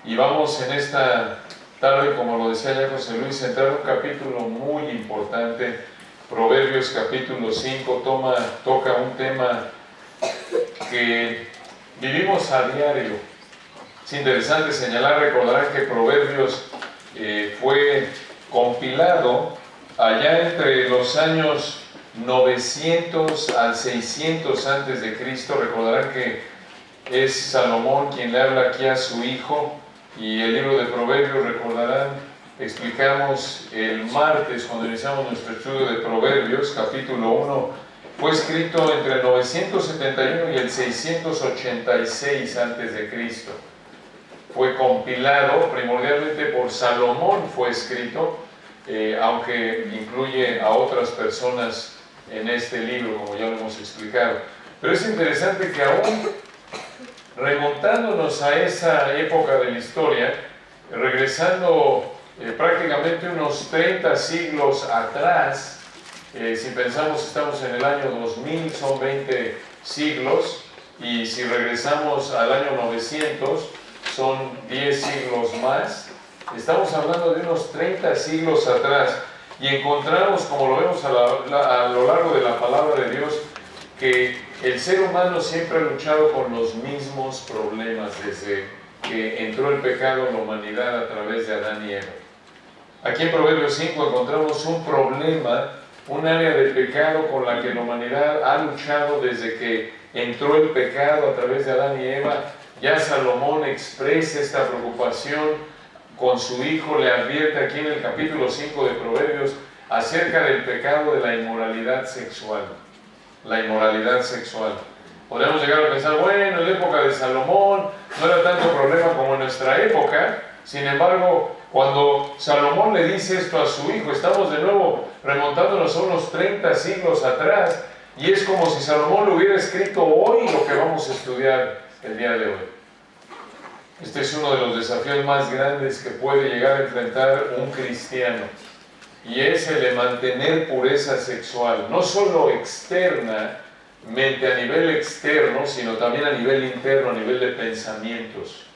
Y vamos en esta tarde, como lo decía ya José Luis, a entrar en un capítulo muy importante. Proverbios capítulo 5 toca un tema que vivimos a diario. Es interesante señalar, recordarán que Proverbios fue compilado allá entre los años 900 al 600 antes de Cristo. Recordarán que es Salomón quien le habla aquí a su hijo, y el libro de Proverbios, recordarán, explicamos el martes cuando iniciamos nuestro estudio de Proverbios, capítulo 1, fue escrito entre el 971 y el 686 antes de Cristo. Fue compilado primordialmente por Salomón, fue escrito, aunque incluye a otras personas en este libro, como ya lo hemos explicado. Pero es interesante que aún remontándonos a esa época de la historia, regresando prácticamente unos 30 siglos atrás, si pensamos estamos en el año 2000, son 20 siglos, y si regresamos al año 900, son 10 siglos más. Estamos hablando de unos 30 siglos atrás, y encontramos, como lo vemos a lo largo de la palabra de Dios, que el ser humano siempre ha luchado con los mismos problemas desde que entró el pecado en la humanidad a través de Adán y Eva. Aquí en Proverbios 5 encontramos un problema, un área de pecado con la que la humanidad ha luchado desde que entró el pecado a través de Adán y Eva. Ya Salomón expresa esta preocupación con su hijo, le advierte aquí en el capítulo 5 de Proverbios acerca del pecado de la inmoralidad sexual. La inmoralidad sexual. Podemos llegar a pensar, bueno, en la época de Salomón no era tanto problema como en nuestra época. Sin embargo, cuando Salomón le dice esto a su hijo, estamos de nuevo remontándonos a unos 30 siglos atrás, y es como si Salomón lo hubiera escrito hoy lo que vamos a estudiar el día de hoy. Este es uno de los desafíos más grandes que puede llegar a enfrentar un cristiano, y es el de mantener pureza sexual, no solo externamente a nivel externo, sino también a nivel interno, a nivel de pensamientos.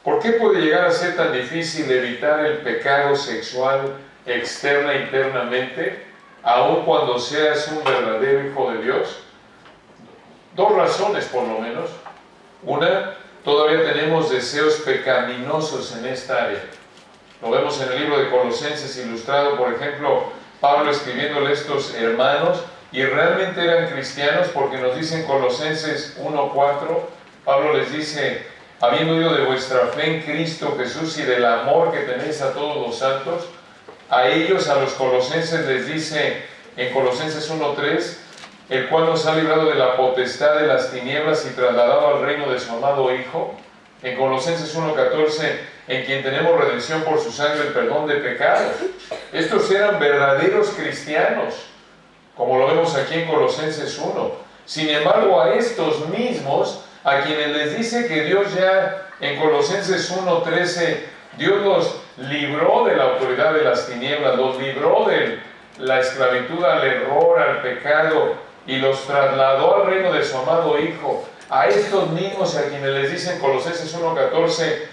¿Por qué puede llegar a ser tan difícil evitar el pecado sexual externa e internamente, aun cuando seas un verdadero hijo de Dios? Dos razones por lo menos. Una, todavía tenemos deseos pecaminosos en esta área. Lo vemos en el libro de Colosenses ilustrado, por ejemplo, Pablo escribiéndole a estos hermanos, y realmente eran cristianos, porque nos dice en Colosenses 1:4, Pablo les dice, habiendo oído de vuestra fe en Cristo Jesús y del amor que tenéis a todos los santos, a ellos, a los colosenses, les dice en Colosenses 1:3, el cual nos ha librado de la potestad de las tinieblas y trasladado al reino de su amado Hijo. En Colosenses 1:14, en quien tenemos redención por su sangre, el perdón de pecados. Estos eran verdaderos cristianos, como lo vemos aquí en Colosenses 1. Sin embargo, a estos mismos, a quienes les dice que Dios ya, en Colosenses 1:13, Dios los libró de la autoridad de las tinieblas, los libró de la esclavitud al error, al pecado, y los trasladó al reino de su amado Hijo. A estos mismos, a quienes les dice en Colosenses 1:14,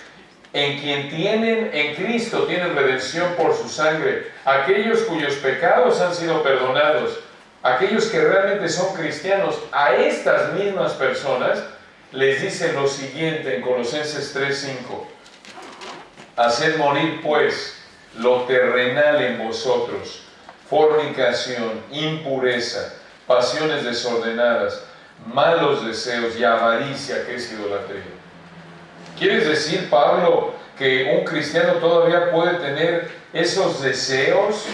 en quien en Cristo tienen redención por su sangre, aquellos cuyos pecados han sido perdonados, aquellos que realmente son cristianos, a estas mismas personas les dice lo siguiente en Colosenses 3:5, haced morir pues lo terrenal en vosotros, fornicación, impureza, pasiones desordenadas, malos deseos y avaricia, que es idolatría. ¿Quieres decir, Pablo, que un cristiano todavía puede tener esos deseos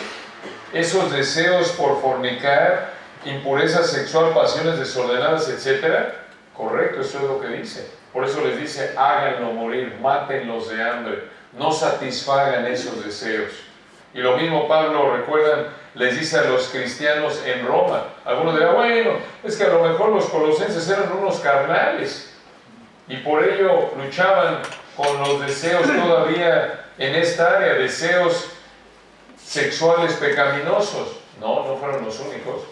por fornicar, impureza sexual, pasiones desordenadas, etcétera? Correcto, eso es lo que dice. Por eso les dice, háganlo morir, mátenlos de hambre, no satisfagan esos deseos. Y lo mismo Pablo, recuerdan, les dice a los cristianos en Roma. Algunos dirán, bueno, es que a lo mejor los colosenses eran unos carnales y por ello luchaban con los deseos todavía en esta área, deseos sexuales pecaminosos. No, no fueron los únicos.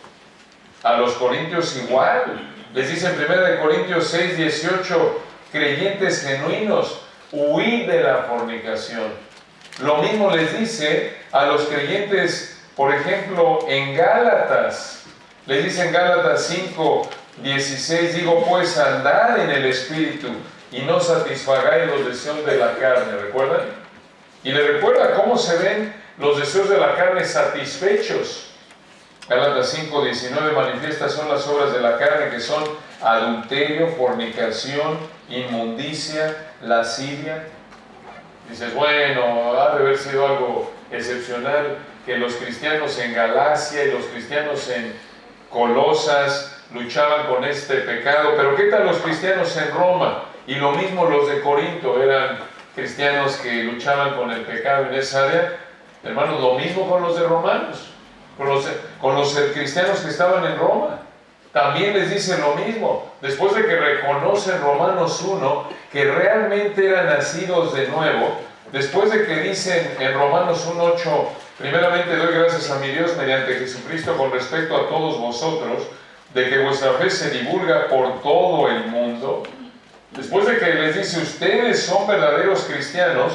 A los corintios igual. Les dice en 1 Corintios 6:18, creyentes genuinos, huid de la fornicación. Lo mismo les dice a los creyentes, por ejemplo, en Gálatas. Les dice en Gálatas 5:16, digo pues andad en el Espíritu y no satisfagáis los deseos de la carne. ¿Recuerdan? Y le recuerda cómo se ven los deseos de la carne satisfechos. Gálatas 5:19, manifiestas son las obras de la carne, que son adulterio, fornicación, inmundicia, lascivia. Dices, bueno, ha de haber sido algo excepcional que los cristianos en Galacia y los cristianos en Colosas luchaban con este pecado, pero ¿qué tal los cristianos en Roma? Y lo mismo los de Corinto, eran cristianos que luchaban con el pecado en esa área. Hermanos, lo mismo con los de Romanos, con los cristianos que estaban en Roma. También les dice lo mismo, después de que reconocen Romanos 1, que realmente eran nacidos de nuevo, después de que dicen en Romanos 1:8, primeramente doy gracias a mi Dios mediante Jesucristo con respecto a todos vosotros, de que vuestra fe se divulga por todo el mundo. Después de que les dice, ustedes son verdaderos cristianos,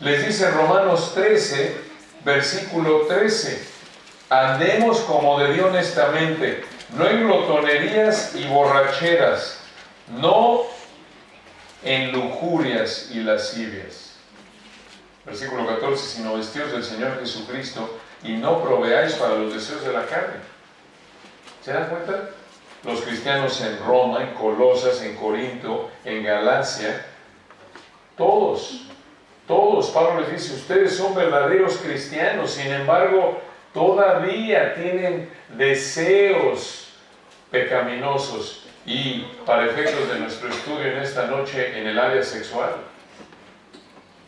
les dice en Romanos 13, versículo 13, andemos como de Dios honestamente, no en glotonerías y borracheras, no en lujurias y lascivias. Versículo 14, sino vestidos del Señor Jesucristo y no proveáis para los deseos de la carne. ¿Se dan cuenta? Los cristianos en Roma, en Colosas, en Corinto, en Galacia, todos, Pablo les dice, ustedes son verdaderos cristianos, sin embargo, todavía tienen deseos pecaminosos. Y para efectos de nuestro estudio en esta noche, en el área sexual.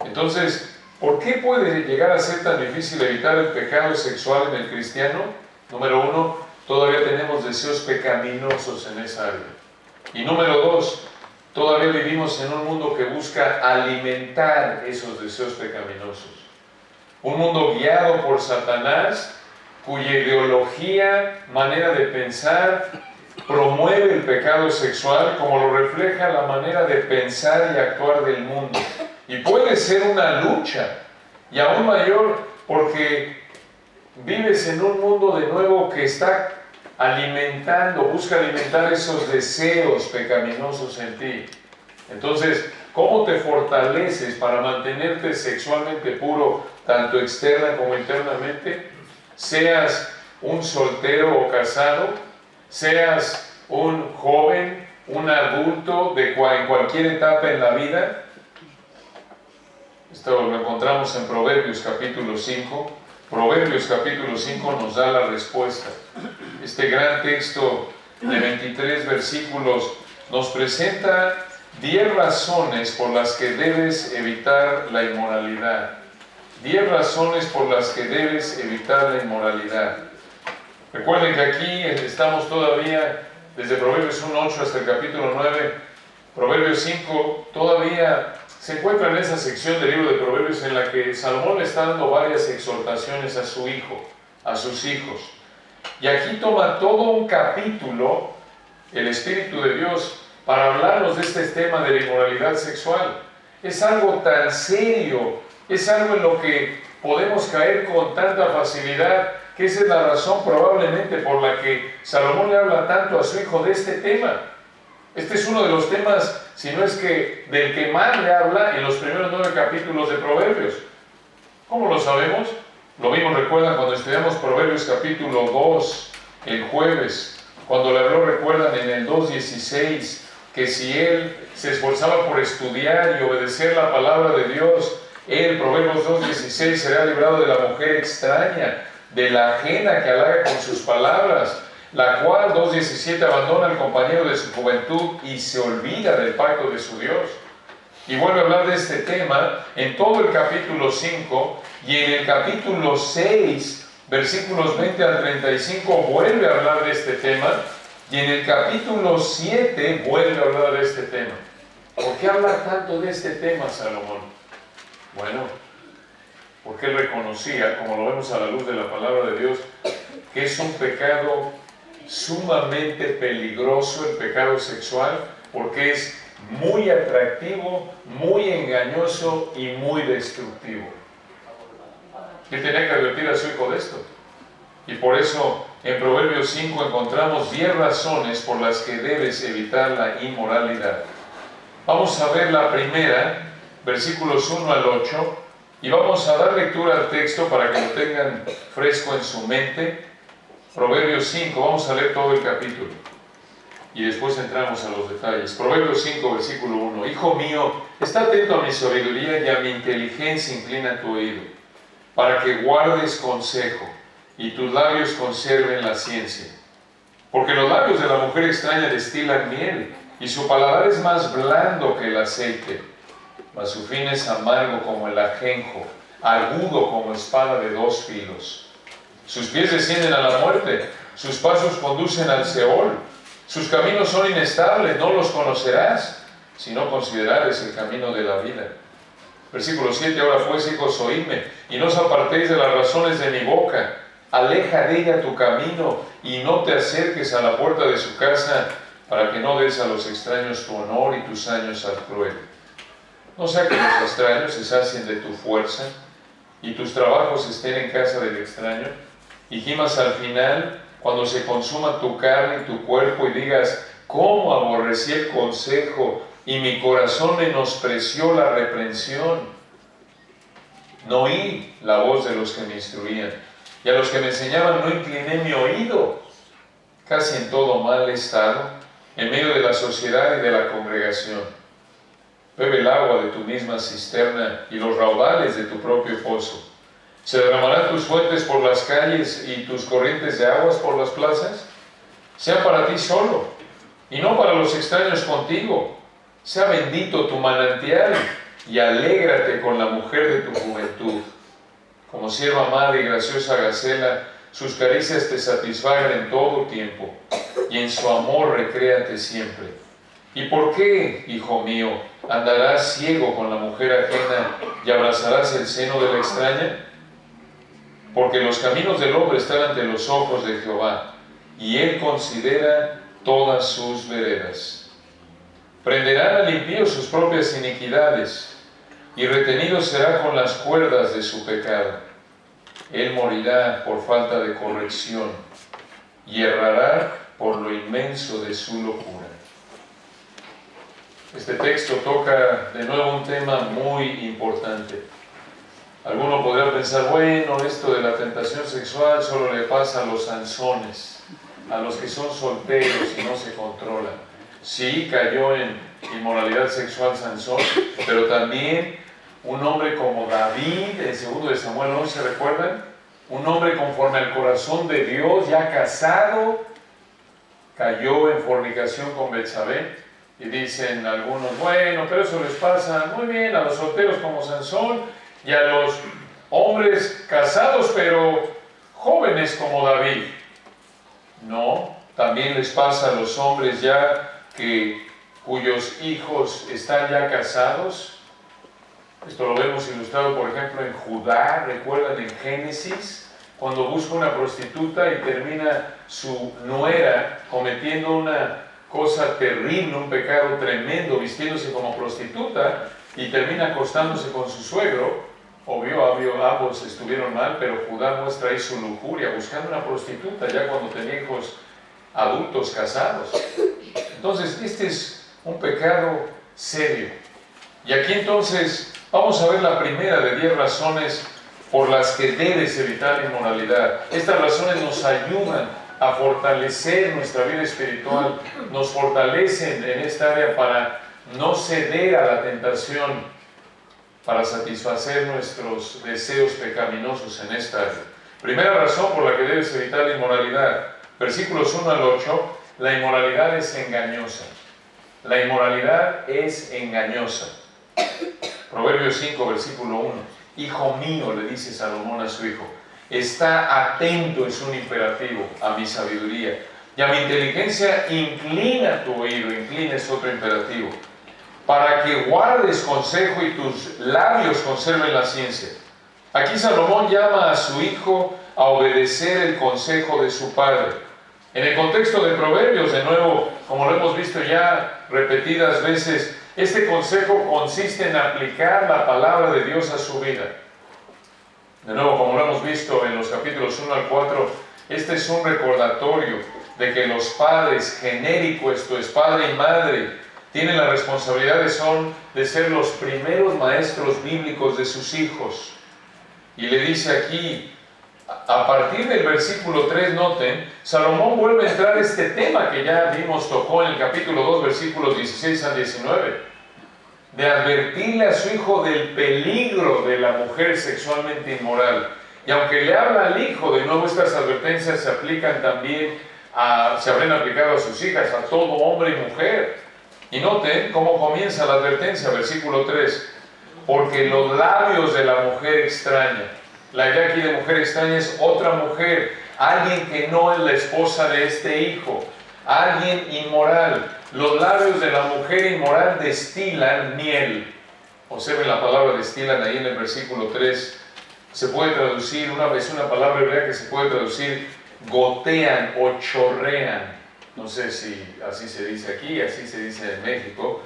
Entonces, ¿por qué puede llegar a ser tan difícil evitar el pecado sexual en el cristiano? Número 1, todavía tenemos deseos pecaminosos en esa área. Y número 2, todavía vivimos en un mundo que busca alimentar esos deseos pecaminosos. Un mundo guiado por Satanás, cuya ideología, manera de pensar, promueve el pecado sexual como lo refleja la manera de pensar y actuar del mundo. Y puede ser una lucha, y aún mayor, porque vives en un mundo de nuevo que está busca alimentar esos deseos pecaminosos en ti. Entonces, ¿cómo te fortaleces para mantenerte sexualmente puro, tanto externa como internamente? Seas un soltero o casado, seas un joven, un adulto en cualquier etapa en la vida. Esto lo encontramos en Proverbios capítulo 5. Proverbios capítulo 5 nos da la respuesta. Este gran texto de 23 versículos nos presenta 10 razones por las que debes evitar la inmoralidad. 10 razones por las que debes evitar la inmoralidad. Recuerden que aquí estamos todavía, desde Proverbios 1:8 hasta el capítulo 9, Proverbios 5, todavía se encuentra en esa sección del libro de Proverbios en la que Salomón le está dando varias exhortaciones a su hijo, a sus hijos. Y aquí toma todo un capítulo, el Espíritu de Dios, para hablarnos de este tema de la inmoralidad sexual. Es algo tan serio, es algo en lo que podemos caer con tanta facilidad, que esa es la razón probablemente por la que Salomón le habla tanto a su hijo de este tema. Este es uno de los temas, si no es que del que más le habla en los primeros 9 capítulos de Proverbios. ¿Cómo lo sabemos? Lo mismo recuerdan cuando estudiamos Proverbios capítulo 2 el jueves, cuando le habló, recuerdan en el 2:16, que si él se esforzaba por estudiar y obedecer la palabra de Dios, él, Proverbios 2:16, será librado de la mujer extraña, de la ajena que halaga con sus palabras, la cual, 2:17, abandona al compañero de su juventud y se olvida del pacto de su Dios. Y vuelve a hablar de este tema en todo el capítulo 5, y en el capítulo 6, versículos 20 al 35, vuelve a hablar de este tema, y en el capítulo 7 vuelve a hablar de este tema. ¿Por qué hablar tanto de este tema, Salomón? Bueno, porque él reconocía, como lo vemos a la luz de la palabra de Dios, que es un pecado sumamente peligroso el pecado sexual, porque es muy atractivo, muy engañoso y muy destructivo. Él tenía que advertir a su hijo de esto. Y por eso en Proverbios 5 encontramos 10 razones por las que debes evitar la inmoralidad. Vamos a ver la primera, versículos 1 al 8, y vamos a dar lectura al texto para que lo tengan fresco en su mente. Proverbios 5, vamos a leer todo el capítulo y después entramos a los detalles. Proverbios 5, versículo 1. Hijo mío, está atento a mi sabiduría y a mi inteligencia inclina tu oído, para que guardes consejo y tus labios conserven la ciencia. Porque los labios de la mujer extraña destilan miel, y su paladar es más blando que el aceite, mas su fin es amargo como el ajenjo, agudo como espada de 2 filos. Sus pies descienden a la muerte, sus pasos conducen al Seol. Sus caminos son inestables, no los conocerás, si no considerares el camino de la vida. Versículo 7, ahora pues, hijos, oídme, y no os apartéis de las razones de mi boca. Aleja de ella tu camino, y no te acerques a la puerta de su casa, para que no des a los extraños tu honor y tus años al cruel. No sea que los extraños se sacien de tu fuerza, y tus trabajos estén en casa del extraño, y gimas al final, cuando se consuma tu carne y tu cuerpo, y digas, ¿cómo aborrecí el consejo, y mi corazón menospreció la reprensión? No oí la voz de los que me instruían, y a los que me enseñaban no incliné mi oído. Casi en todo mal he estado, en medio de la sociedad y de la congregación. Bebe el agua de tu misma cisterna y los raudales de tu propio pozo. ¿Se derramarán tus fuentes por las calles y tus corrientes de aguas por las plazas? Sea para ti solo, y no para los extraños contigo. Sea bendito tu manantial, y alégrate con la mujer de tu juventud. Como sierva amada y graciosa Gacela, sus caricias te satisfagan en todo tiempo, y en su amor recréate siempre. ¿Y por qué, hijo mío, andarás ciego con la mujer ajena y abrazarás el seno de la extraña? Porque los caminos del hombre están ante los ojos de Jehová, y él considera todas sus veredas. Prenderán al impío sus propias iniquidades, y retenido será con las cuerdas de su pecado. Él morirá por falta de corrección, y errará por lo inmenso de su locura. Este texto toca de nuevo un tema muy importante. Alguno podría pensar, bueno, esto de la tentación sexual solo le pasa a los Sansones, a los que son solteros y no se controlan. Sí, cayó en inmoralidad sexual Sansón, pero también un hombre como David, en 2 de Samuel 11, ¿recuerdan? Un hombre conforme al corazón de Dios, ya casado, cayó en fornicación con Betsabé. Y dicen algunos, bueno, pero eso les pasa muy bien a los solteros como Sansón y a los hombres casados pero jóvenes como David. No, también les pasa a los hombres ya cuyos hijos están ya casados. Esto lo vemos ilustrado, por ejemplo, en Judá, recuerdan en Génesis, cuando busca una prostituta y termina su nuera cometiendo una cosa terrible, un pecado tremendo, vistiéndose como prostituta, y termina acostándose con su suegro. Obvio, ambos estuvieron mal, pero Judá muestra ahí su lujuria, buscando una prostituta ya cuando tenía hijos adultos casados. Entonces, este es un pecado serio. Y aquí entonces vamos a ver la primera de 10 razones por las que debes evitar la inmoralidad. Estas razones nos ayudan a fortalecer nuestra vida espiritual, nos fortalecen en esta área para no ceder a la tentación, para satisfacer nuestros deseos pecaminosos en esta área. Primera razón por la que debes evitar la inmoralidad, versículos 1 al 8, la inmoralidad es engañosa. La inmoralidad es engañosa. Proverbios 5, versículo 1. Hijo mío, le dice Salomón a su hijo, está atento, es un imperativo, a mi sabiduría, y a mi inteligencia inclina tu oído, inclina es otro imperativo, para que guardes consejo y tus labios conserven la ciencia. Aquí Salomón llama a su hijo a obedecer el consejo de su padre. En el contexto de Proverbios, de nuevo, como lo hemos visto ya repetidas veces, este consejo consiste en aplicar la palabra de Dios a su vida. De nuevo, como lo hemos visto en los capítulos 1 al 4, este es un recordatorio de que los padres, genérico esto es, padre y madre, tienen la responsabilidad de ser los primeros maestros bíblicos de sus hijos. Y le dice aquí, a partir del versículo 3, noten, Salomón vuelve a entrar a este tema que ya vimos, tocó en el capítulo 2, versículos 16 al 19, de advertirle a su hijo del peligro de la mujer sexualmente inmoral. Y aunque le habla al hijo, de nuevo estas advertencias se aplican también, se habrían aplicado a sus hijas, a todo hombre y mujer. Y noten cómo comienza la advertencia, versículo 3, porque los labios de la mujer extraña. La idea aquí de mujer extraña es otra mujer, alguien que no es la esposa de este hijo, alguien inmoral. Los labios de la mujer inmoral destilan miel. Observen la palabra destilan ahí en el versículo 3. Se puede traducir, es una palabra hebrea que se puede traducir gotean o chorrean. No sé si así se dice aquí, así se dice en México.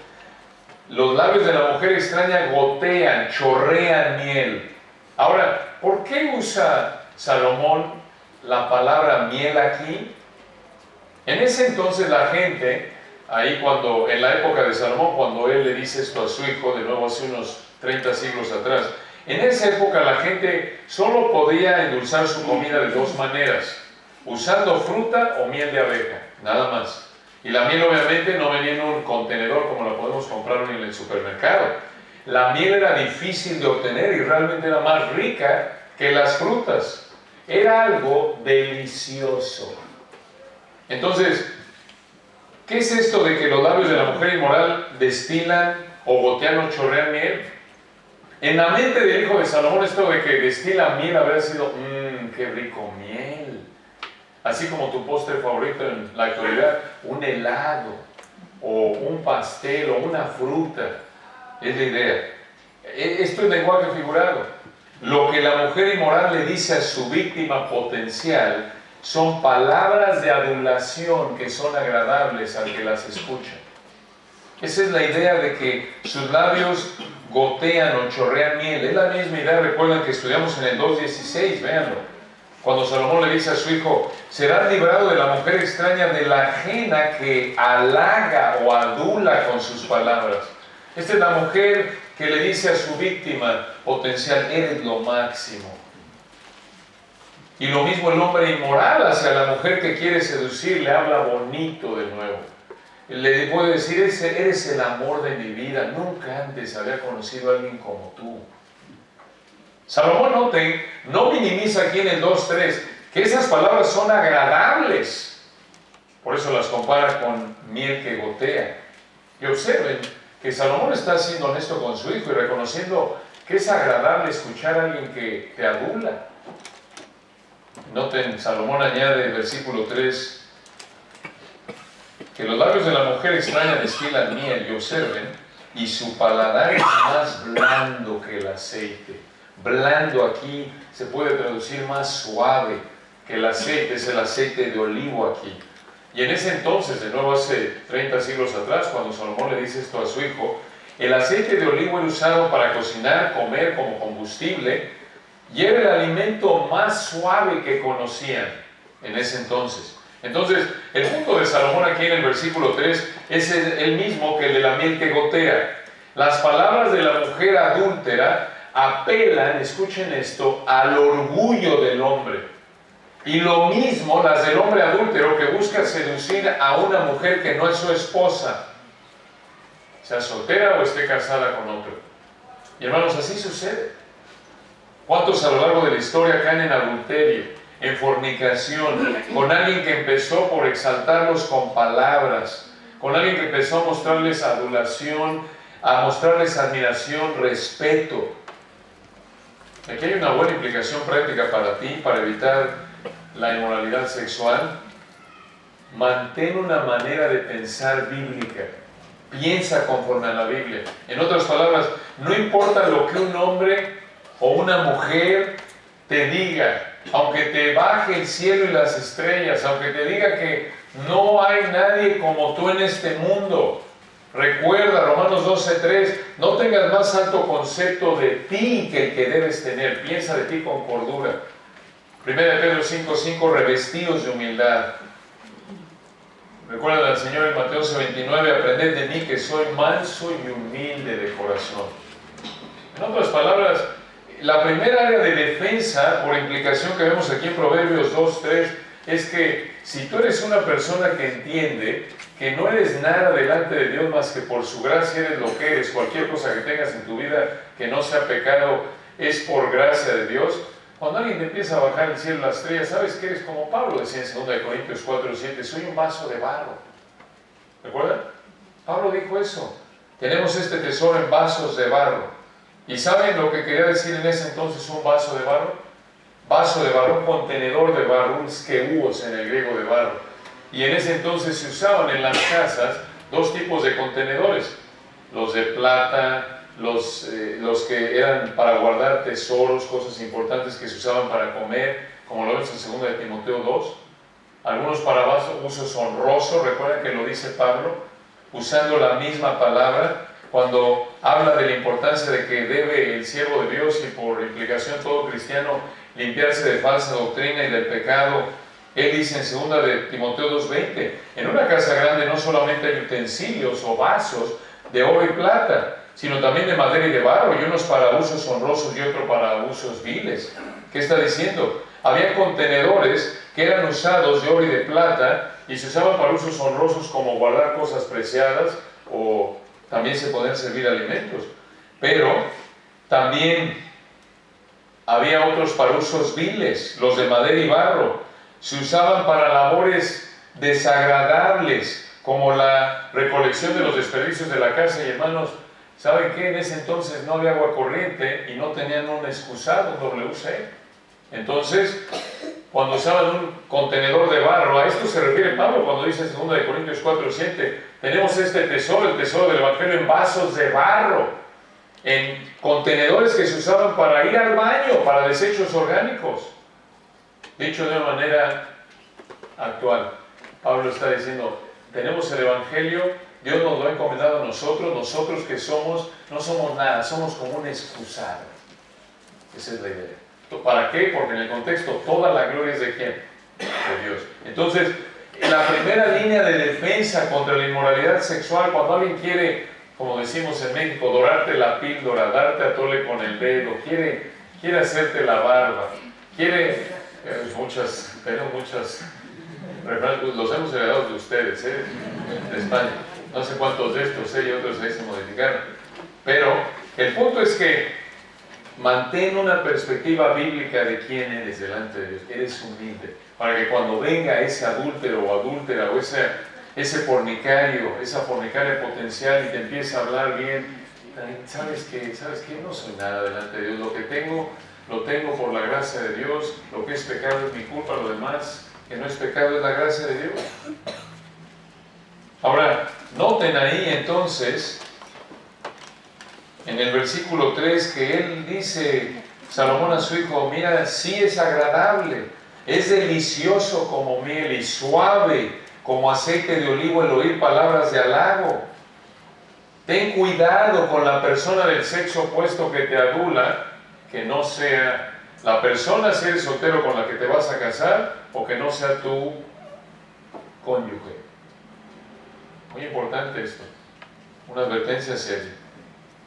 Los labios de la mujer extraña gotean, chorrean miel. Ahora, ¿por qué usa Salomón la palabra miel aquí? En ese entonces la gente, ahí en la época de Salomón, cuando él le dice esto a su hijo, de nuevo hace unos 30 siglos atrás, en esa época la gente solo podía endulzar su comida de dos maneras, usando fruta o miel de abeja, nada más. Y la miel obviamente no venía en un contenedor como la podemos comprar en el supermercado. La miel era difícil de obtener y realmente era más rica que las frutas. Era algo delicioso. Entonces, ¿qué es esto de que los labios de la mujer inmoral destilan o gotean o chorrean miel? En la mente del hijo de Salomón esto de que destila miel habría sido, qué rico miel. Así como tu postre favorito en la actualidad, un helado, o un pastel, o una fruta. Es la idea. Esto es lenguaje figurado. Lo que la mujer inmoral le dice a su víctima potencial son palabras de adulación que son agradables al que las escucha. Esa es la idea de que sus labios gotean o chorrean miel. Es la misma idea, recuerdan que estudiamos en el 2.16, véanlo. Cuando Salomón le dice a su hijo, serás librado de la mujer extraña, de la ajena que halaga o adula con sus palabras. Esta es la mujer que le dice a su víctima potencial, eres lo máximo. Y lo mismo el hombre inmoral hacia la mujer que quiere seducir, le habla bonito de nuevo. Le puede decir, eres el amor de mi vida, nunca antes había conocido a alguien como tú. Salomón no minimiza aquí en el 2.3 que esas palabras son agradables. Por eso las compara con miel que gotea. Y observen que Salomón está siendo honesto con su hijo y reconociendo que es agradable escuchar a alguien que te adula. Noten, Salomón añade en el versículo 3 que los labios de la mujer extraña destilan miel, y observen, y su paladar es más blando que el aceite. Blando aquí se puede traducir más suave que el aceite, es el aceite de olivo aquí. Y en ese entonces, de nuevo hace 30 siglos atrás, cuando Salomón le dice esto a su hijo, el aceite de olivo era usado para cocinar, comer como combustible, y era el alimento más suave que conocían en ese entonces. Entonces, el punto de Salomón aquí en el versículo 3 es el mismo que el de la miel que gotea. Las palabras de la mujer adúltera apelan, escuchen esto, al orgullo del hombre. Y lo mismo las del hombre adúltero que busca seducir a una mujer que no es su esposa, sea soltera o esté casada con otro. Y hermanos, así sucede. ¿Cuántos a lo largo de la historia caen en adulterio, en fornicación, con alguien que empezó por exaltarlos con palabras, con alguien que empezó a mostrarles adulación, a mostrarles admiración, respeto? Aquí hay una buena implicación práctica para ti, para evitar la inmoralidad sexual. Mantén una manera de pensar bíblica. Piensa conforme a la Biblia. En otras palabras, no importa lo que un hombre o una mujer te diga, aunque te baje el cielo y las estrellas, aunque te diga que no hay nadie como tú en este mundo, recuerda Romanos 12:3, no tengas más alto concepto de ti que el que debes tener, piensa de ti con cordura. 1 Pedro 5:5, revestidos de humildad. Recuerdan al Señor en Mateo 29, aprended de mí que soy manso y humilde de corazón. En otras palabras, la primera área de defensa, por implicación que vemos aquí en Proverbios 2:3, es que si tú eres una persona que entiende que no eres nada delante de Dios más que por su gracia eres lo que eres, cualquier cosa que tengas en tu vida que no sea pecado es por gracia de Dios. Cuando alguien te empieza a bajar el cielo y las estrellas, sabes que eres como Pablo decía en 2 Corintios 4:7, soy un vaso de barro. ¿Recuerdan? Pablo dijo eso. Tenemos este tesoro en vasos de barro. ¿Y saben lo que quería decir en ese entonces un vaso de barro? Vaso de barro, un contenedor de barro, un skeuos en el griego de barro. Y en ese entonces se usaban en las casas dos tipos de contenedores, los de plata, los que eran para guardar tesoros, cosas importantes que se usaban para comer, como lo vemos en 2 de Timoteo 2, algunos para usos honrosos, recuerden que lo dice Pablo, usando la misma palabra, cuando habla de la importancia de que debe el siervo de Dios y por implicación todo cristiano limpiarse de falsa doctrina y del pecado. Él dice en 2 de Timoteo 2:20, en una casa grande no solamente hay utensilios o vasos de oro y plata, sino también de madera y de barro, y unos para usos honrosos y otros para usos viles. ¿Qué está diciendo? Había contenedores que eran usados de oro y de plata y se usaban para usos honrosos como guardar cosas preciadas o también se podían servir alimentos. Pero también había otros para usos viles, los de madera y barro. Se usaban para labores desagradables, como la recolección de los desperdicios de la casa. Y hermanos, ¿saben qué? En ese entonces no había agua corriente y no tenían un excusado, un WC. Entonces, cuando usaban un contenedor de barro, a esto se refiere Pablo cuando dice en 2 de Corintios 4:7, tenemos este tesoro, el tesoro del Evangelio, en vasos de barro, en contenedores que se usaban para ir al baño, para desechos orgánicos. Dicho de una manera actual, Pablo está diciendo, tenemos el Evangelio, Dios nos lo ha encomendado a nosotros, nosotros que somos, no somos nada, somos como un excusado. Esa es la idea. ¿Para qué? Porque en el contexto toda la gloria es de ¿quién? De Dios. Entonces, la primera línea de defensa contra la inmoralidad sexual, cuando alguien quiere, como decimos en México, dorarte la píldora, darte a tole con el dedo, quiere hacerte la barba, tenemos muchas, los hemos heredado de ustedes, de España, no sé cuántos de estos, y otros ahí se modificaron, pero el punto es que mantén una perspectiva bíblica de quién eres delante de Dios, eres humilde, para que cuando venga ese adúltero o adúltera o ese fornicario, esa fornicaria potencial y te empiece a hablar bien, ¿sabes qué? No soy nada delante de Dios, lo que tengo, lo tengo por la gracia de Dios, lo que es pecado es mi culpa, lo demás que no es pecado es la gracia de Dios. Ahora, noten ahí entonces, en el versículo 3, que él dice, Salomón a su hijo, mira, sí es agradable, es delicioso como miel y suave como aceite de olivo el oír palabras de halago. Ten cuidado con la persona del sexo opuesto que te adula, que no sea la persona, si eres soltero, con la que te vas a casar, o que no sea tu cónyuge. Muy importante esto, una advertencia seria.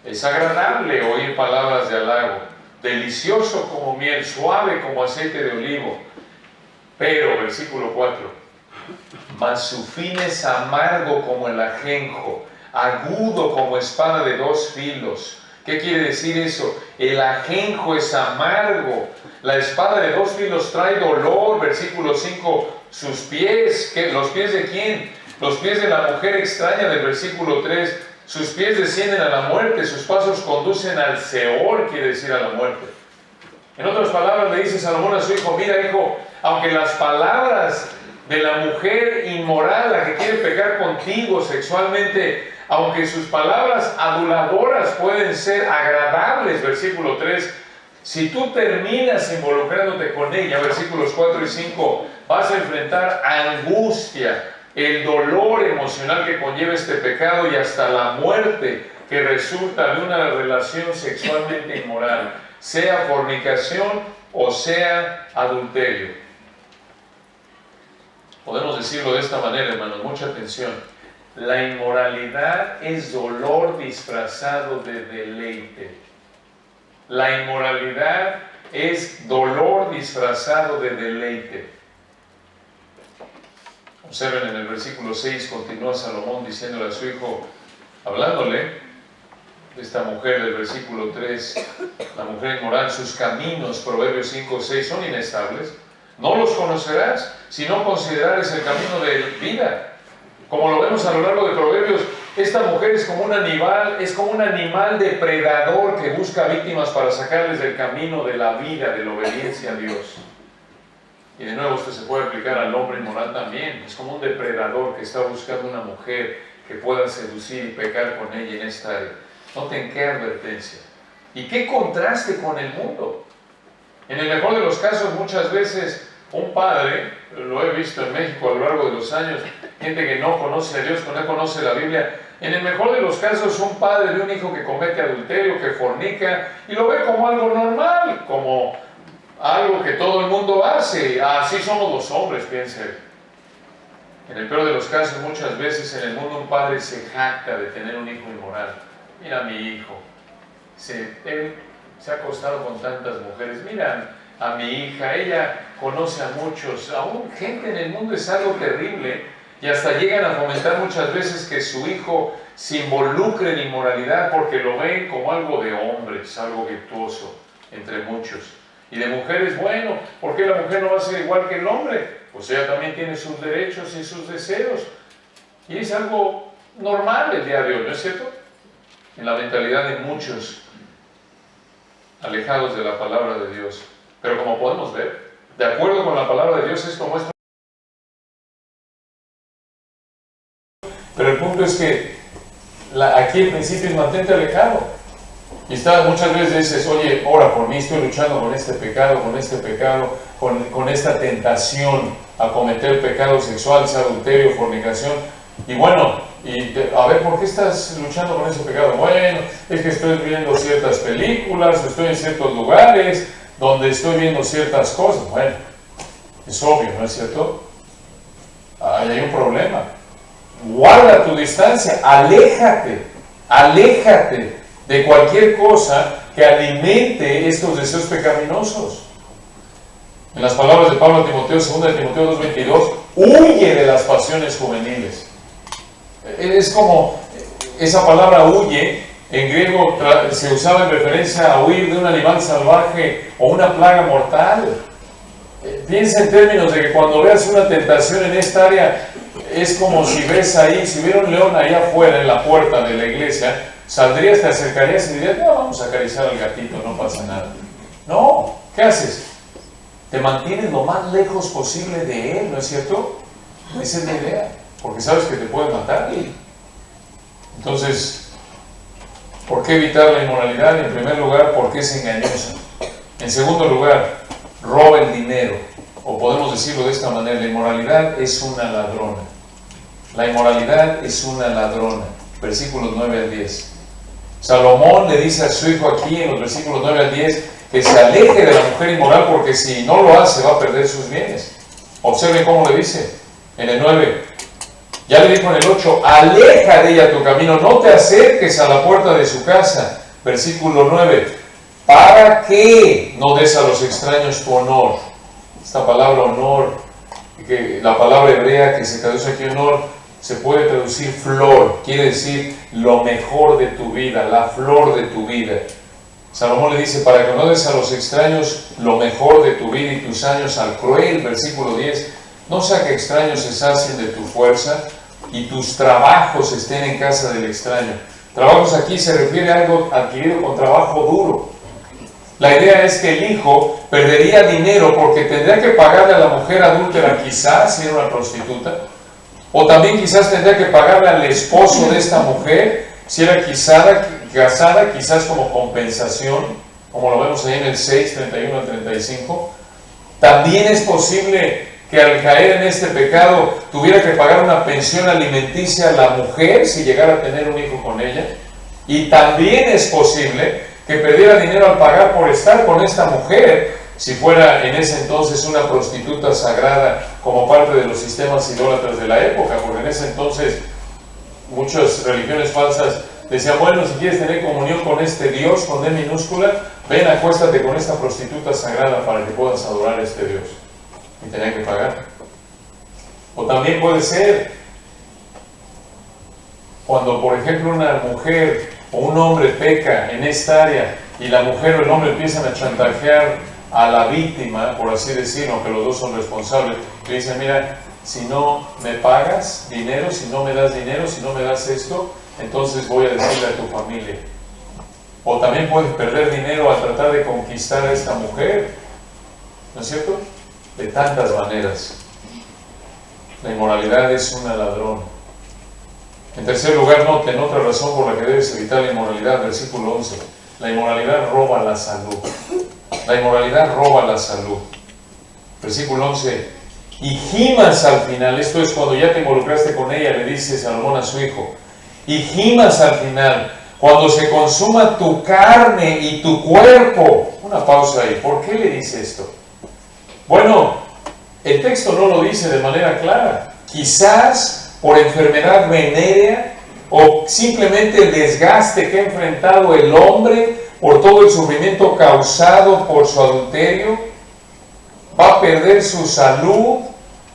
Es agradable oír palabras de halago, delicioso como miel, suave como aceite de olivo. Pero, versículo 4, mas su fin es amargo como el ajenjo, agudo como espada de dos filos. ¿Qué quiere decir eso? El ajenjo es amargo, la espada de dos filos trae dolor. Versículo 5, sus pies, ¿los pies de quién? Los pies de la mujer extraña del versículo 3, sus pies descienden a la muerte, sus pasos conducen al Seol, quiere decir a la muerte. En otras palabras le dice Salomón a su hijo, mira hijo, aunque las palabras de la mujer inmoral, la que quiere pecar contigo sexualmente, aunque sus palabras aduladoras pueden ser agradables, versículo 3, Si tú terminas involucrándote con ella, versículos 4 y 5, vas a enfrentar angustia, el dolor emocional que conlleva este pecado y hasta la muerte que resulta de una relación sexualmente inmoral, sea fornicación o sea adulterio. Podemos decirlo de esta manera, hermanos, mucha atención. La inmoralidad es dolor disfrazado de deleite. La inmoralidad es dolor disfrazado de deleite. Observen en el versículo 6, continúa Salomón diciéndole a su hijo, hablándole de esta mujer del versículo 3, la mujer inmoral, sus caminos, Proverbios 5, 6, son inestables. No los conocerás si no considerares el camino de vida. Como lo vemos a lo largo de Proverbios, esta mujer es como un animal depredador que busca víctimas para sacarles del camino de la vida, de la obediencia a Dios. Y de nuevo esto se puede aplicar al hombre inmoral también. Es como un depredador que está buscando una mujer que pueda seducir y pecar con ella en esta área. Noten qué advertencia. Y qué contraste con el mundo. En el mejor de los casos, muchas veces un padre, lo he visto en México a lo largo de los años, gente que no conoce a Dios, que no conoce la Biblia, en el mejor de los casos un padre de un hijo que comete adulterio, que fornica, y lo ve como algo normal, como algo que todo el mundo hace. Así somos los hombres, piense. En el peor de los casos, muchas veces en el mundo un padre se jacta de tener un hijo inmoral. Mira a mi hijo, él se ha acostado con tantas mujeres, mira a mi hija, ella conoce a muchos, aún gente en el mundo es algo terrible, y hasta llegan a fomentar muchas veces que su hijo se involucre en inmoralidad porque lo ven como algo de hombres, algo virtuoso entre muchos. Y de mujeres, bueno, ¿por qué la mujer no va a ser igual que el hombre? Pues ella también tiene sus derechos y sus deseos. Y es algo normal el día de hoy, ¿no es cierto? En la mentalidad de muchos alejados de la palabra de Dios. Pero como podemos ver, de acuerdo con la palabra de Dios, esto muestra. Pero el punto es que aquí el principio es mantente alejado. Y muchas veces dices, oye, ora por mí, estoy luchando con este pecado, con esta tentación a cometer pecado sexual, sea adulterio, fornicación. Y bueno, a ver, ¿por qué estás luchando con ese pecado? Bueno, es que estoy viendo ciertas películas, o estoy en ciertos lugares donde estoy viendo ciertas cosas. Bueno, es obvio, ¿no es cierto? Ahí hay un problema. Guarda tu distancia, aléjate de cualquier cosa que alimente estos deseos pecaminosos. En las palabras de Pablo a Timoteo, 2 de Timoteo 2:22, huye de las pasiones juveniles. Es como, esa palabra huye, en griego se usaba en referencia a huir de un animal salvaje o una plaga mortal. Piensa en términos de que cuando veas una tentación en esta área, es como si ves ahí, si hubiera un león ahí afuera en la puerta de la iglesia, saldrías, te acercarías y dirías, no, vamos a acariciar al gatito, no pasa nada. No, ¿qué haces? Te mantienes lo más lejos posible de él, ¿no es cierto? Esa es la idea, porque sabes que te puede matar. Entonces, ¿por qué evitar la inmoralidad? En primer lugar, porque es engañosa. En segundo lugar, roba el dinero. O podemos decirlo de esta manera, la inmoralidad es una ladrona. La inmoralidad es una ladrona. Versículos 9 al 10. Salomón le dice a su hijo aquí en los versículos 9 al 10 que se aleje de la mujer inmoral porque si no lo hace va a perder sus bienes. Observen cómo le dice en el 9. Ya le dijo en el 8, aleja de ella tu camino, no te acerques a la puerta de su casa. Versículo 9, ¿para qué no des a los extraños tu honor? Esta palabra honor, que la palabra hebrea que se traduce aquí honor, se puede traducir flor, quiere decir lo mejor de tu vida, la flor de tu vida. Salomón le dice, para que no des a los extraños lo mejor de tu vida y tus años al cruel, versículo 10, no sea que extraños se sacien de tu fuerza y tus trabajos estén en casa del extraño. Trabajos aquí se refiere a algo adquirido con trabajo duro. La idea es que el hijo perdería dinero porque tendría que pagarle a la mujer adúltera, quizás si era una prostituta, o también quizás tendría que pagarle al esposo de esta mujer, si era casada, quizás como compensación. como lo vemos ahí en el 6, 31 al 35, también es posible que al caer en este pecado tuviera que pagar una pensión alimenticia a la mujer si llegara a tener un hijo con ella. Y también es posible que perdiera dinero al pagar por estar con esta mujer, si fuera en ese entonces una prostituta sagrada como parte de los sistemas idólatras de la época, porque en ese entonces muchas religiones falsas decían, bueno, si quieres tener comunión con este Dios, con D minúscula, ven, acuéstate con esta prostituta sagrada para que puedas adorar a este Dios. Y tenía que pagar. O también puede ser cuando, por ejemplo, una mujer o un hombre peca en esta área y la mujer o el hombre empiezan a chantajear a la víctima, por así decirlo, aunque los dos son responsables, le dicen, mira, si no me pagas dinero, si no me das dinero, si no me das esto, entonces voy a decirle a tu familia. O también puedes perder dinero al tratar de conquistar a esta mujer, ¿no es cierto? De tantas maneras. La inmoralidad es una ladrón. En tercer lugar, noten otra razón por la que debes evitar la inmoralidad, versículo 11. La inmoralidad roba la salud. La inmoralidad roba la salud. Versículo 11. Y gimas al final, esto es cuando ya te involucraste con ella, le dice Salomón a su hijo. Y gimas al final, cuando se consuma tu carne y tu cuerpo. Una pausa ahí. ¿Por qué le dice esto? Bueno, el texto no lo dice de manera clara. Quizás por enfermedad venérea o simplemente el desgaste que ha enfrentado el hombre por todo el sufrimiento causado por su adulterio, va a perder su salud,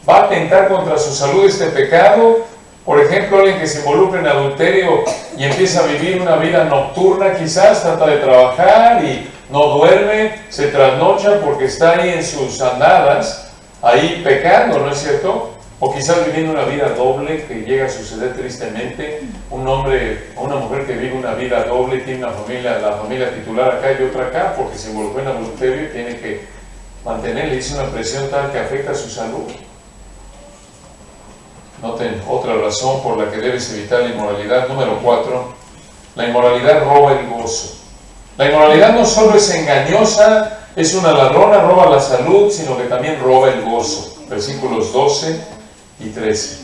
va a atentar contra su salud este pecado. Por ejemplo, alguien que se involucra en adulterio y empieza a vivir una vida nocturna, quizás trata de trabajar y no duerme, se trasnocha porque está ahí en sus andadas, ahí pecando, ¿no es cierto? O quizás viviendo una vida doble, que llega a suceder tristemente. Un hombre o una mujer que vive una vida doble, tiene una familia, la familia titular acá y otra acá, porque se involucró en adulterio y tiene que mantenerle, hizo una presión tal que afecta a su salud. Noten otra razón por la que debes evitar la inmoralidad. Número 4, la inmoralidad roba el gozo. La inmoralidad no solo es engañosa, es una ladrona, roba la salud, sino que también roba el gozo. Versículos 12 y 13.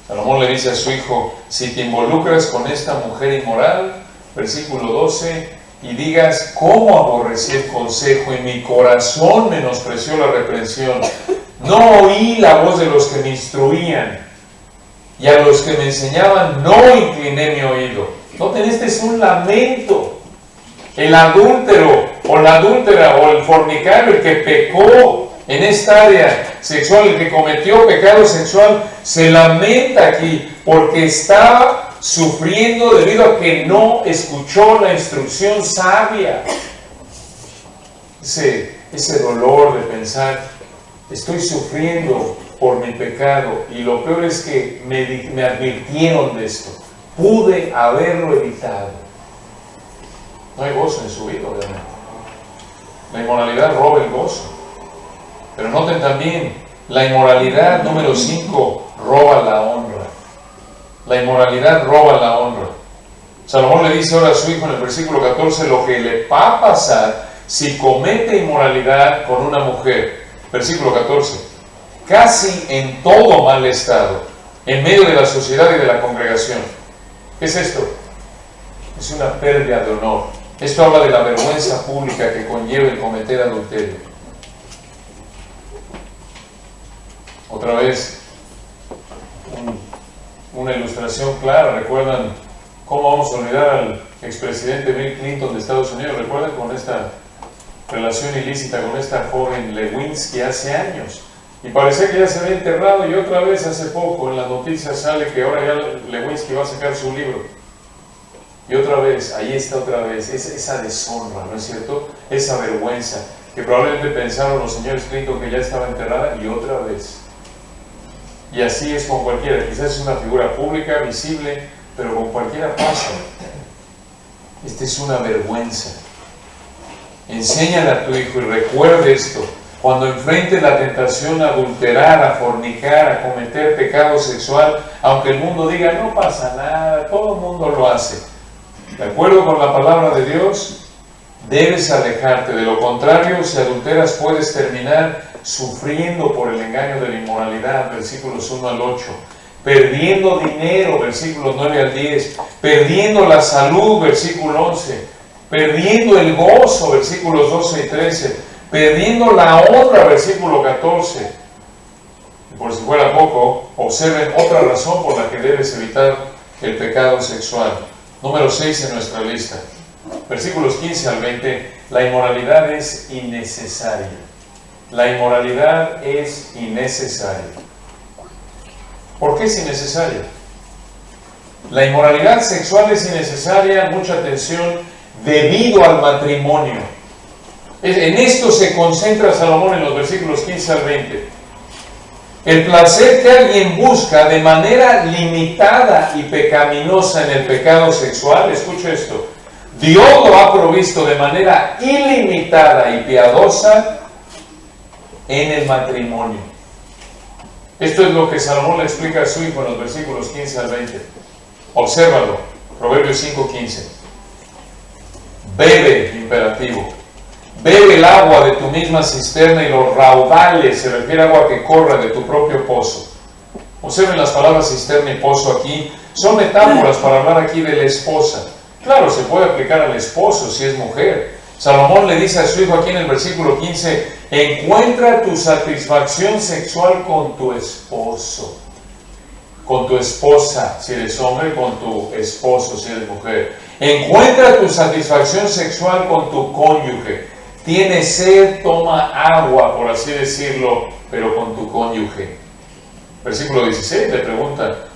Salomón le dice a su hijo, si te involucras con esta mujer inmoral, versículo 12, y digas, ¿cómo aborrecí el consejo y mi corazón menospreció la reprensión? No oí la voz de los que me instruían, y a los que me enseñaban no incliné mi oído. Noten, este es un lamento. El adúltero, o la adúltera, o el fornicario, el que pecó en esta área sexual, el que cometió pecado sexual, se lamenta aquí porque está sufriendo debido a que no escuchó la instrucción sabia. Ese dolor de pensar, estoy sufriendo por mi pecado, y lo peor es que me advirtieron de esto, pude haberlo evitado. No hay gozo en su vida, obviamente. La inmoralidad roba el gozo. Pero noten también, la inmoralidad, número 5, roba la honra. La inmoralidad roba la honra. Salomón le dice ahora a su hijo en el versículo 14 lo que le va a pasar si comete inmoralidad con una mujer. Versículo 14. Casi en todo mal estado, en medio de la sociedad y de la congregación. ¿Qué es esto? Es una pérdida de honor. Esto habla de la vergüenza pública que conlleva el cometer adulterio. Otra vez, una ilustración clara. ¿Recuerdan cómo vamos a olvidar al expresidente Bill Clinton de Estados Unidos? ¿Recuerdan con esta relación ilícita con esta joven Lewinsky hace años? Y parecía que ya se había enterrado, y otra vez hace poco en las noticias sale que ahora ya Lewinsky va a sacar su libro. Y otra vez, ahí está otra vez, esa deshonra, ¿no es cierto? Esa vergüenza, que probablemente pensaron los señores Clinton que ya estaba enterrada, y otra vez. Y así es con cualquiera, quizás es una figura pública, visible, pero con cualquiera pasa. Esta es una vergüenza. Enséñale a tu hijo y recuerde esto. Cuando enfrente la tentación a adulterar, a fornicar, a cometer pecado sexual, aunque el mundo diga, no pasa nada, todo el mundo lo hace. De acuerdo con la palabra de Dios, debes alejarte. De lo contrario, si adulteras, puedes terminar sufriendo por el engaño de la inmoralidad, versículos 1 al 8, perdiendo dinero, versículos 9 al 10, perdiendo la salud, versículo 11, perdiendo el gozo, versículos 12 y 13, perdiendo la honra, versículo 14. Y por si fuera poco, observen otra razón por la que debes evitar el pecado sexual. Número 6 en nuestra lista. Versículos 15 al 20, la inmoralidad es innecesaria. La inmoralidad es innecesaria. ¿Por qué es innecesaria? La inmoralidad sexual es innecesaria, mucha atención, debido al matrimonio. En esto se concentra Salomón en los versículos 15 al 20. El placer que alguien busca de manera limitada y pecaminosa en el pecado sexual, escucha esto, Dios lo ha provisto de manera ilimitada y piadosa en el matrimonio. Esto es lo que Salomón le explica a su hijo en los versículos 15 al 20. Obsérvalo, Proverbios 5:15. Bebe, imperativo. Bebe el agua de tu misma cisterna y los raudales, se refiere a agua que corra de tu propio pozo. Observen las palabras cisterna y pozo aquí, son metáforas para hablar aquí de la esposa. Claro, se puede aplicar al esposo si es mujer. Salomón le dice a su hijo aquí en el versículo 15, encuentra tu satisfacción sexual con tu esposo, con tu esposa si eres hombre, con tu esposo si eres mujer. Encuentra tu satisfacción sexual con tu cónyuge. Tienes sed, toma agua, por así decirlo, pero con tu cónyuge. Versículo 16 le pregunta,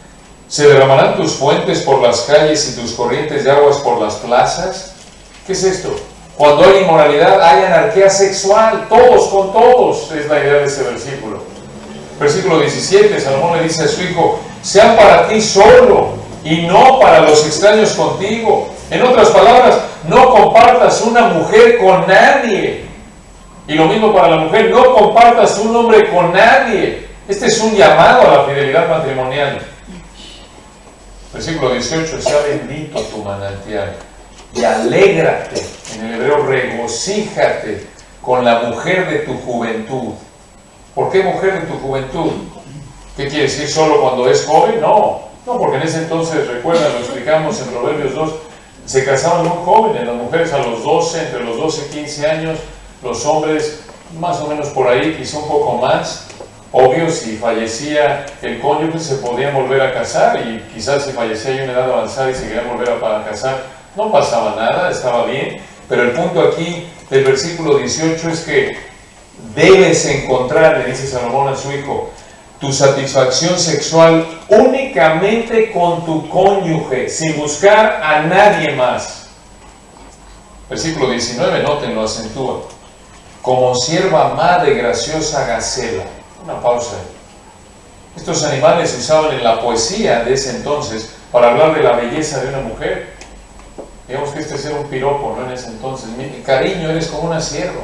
¿se derramarán tus fuentes por las calles y tus corrientes de aguas por las plazas? ¿Qué es esto? Cuando hay inmoralidad, hay anarquía sexual, todos con todos, es la idea de ese versículo. Versículo 17, Salomón le dice a su hijo, sea para ti solo y no para los extraños contigo. En otras palabras, no compartas una mujer con nadie. Y lo mismo para la mujer, no compartas un hombre con nadie. Este es un llamado a la fidelidad matrimonial. Versículo 18, sea bendito tu manantial y alégrate, en el hebreo regocíjate con la mujer de tu juventud. ¿Por qué mujer de tu juventud? ¿Qué quiere decir solo cuando es joven? No, porque en ese entonces, recuerdan, lo explicamos en Proverbios 2, se casaban muy jóvenes, las mujeres a los 12, entre los 12 y 15 años, los hombres más o menos por ahí, quizá un poco más. Obvio, si fallecía el cónyuge se podían volver a casar y quizás si fallecía ya una edad avanzada y se querían volver a casar, no pasaba nada, estaba bien. Pero el punto aquí del versículo 18 es que debes encontrar, le dice Salomón a su hijo, tu satisfacción sexual únicamente con tu cónyuge, sin buscar a nadie más. Versículo 19, nótenlo, acentúa. Como sierva amada y graciosa gacela. Una pausa. Estos animales se usaban en la poesía de ese entonces para hablar de la belleza de una mujer. Digamos que este era un piropo, ¿no? En ese entonces. Mi cariño, eres como una sierva.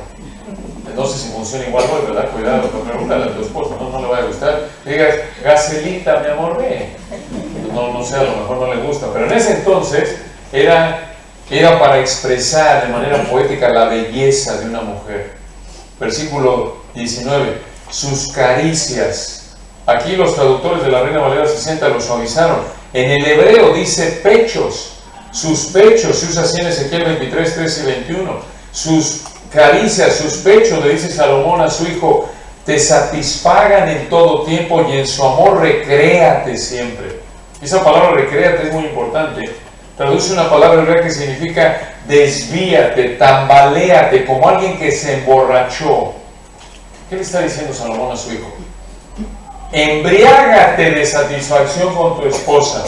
No sé si funciona igual hoy, ¿verdad? Cuidado, pregúntale a tu esposo, no le va a gustar. Digas, gacelita, mi amor, ve. No sé, a lo mejor no le gusta. Pero en ese entonces era para expresar de manera poética la belleza de una mujer. Versículo 19. Sus caricias. Aquí los traductores de la Reina Valera 60 lo suavizaron. En el hebreo dice pechos. Sus pechos, se usa así en Ezequiel 23, 13 y 21. Sus caricias, sus pechos, le dice Salomón a su hijo, te satisfagan en todo tiempo y en su amor recréate siempre. Esa palabra recréate es muy importante. Traduce una palabra hebrea que significa desvíate, tambaléate, como alguien que se emborrachó. ¿Qué le está diciendo Salomón a su hijo? Embriágate de satisfacción con tu esposa.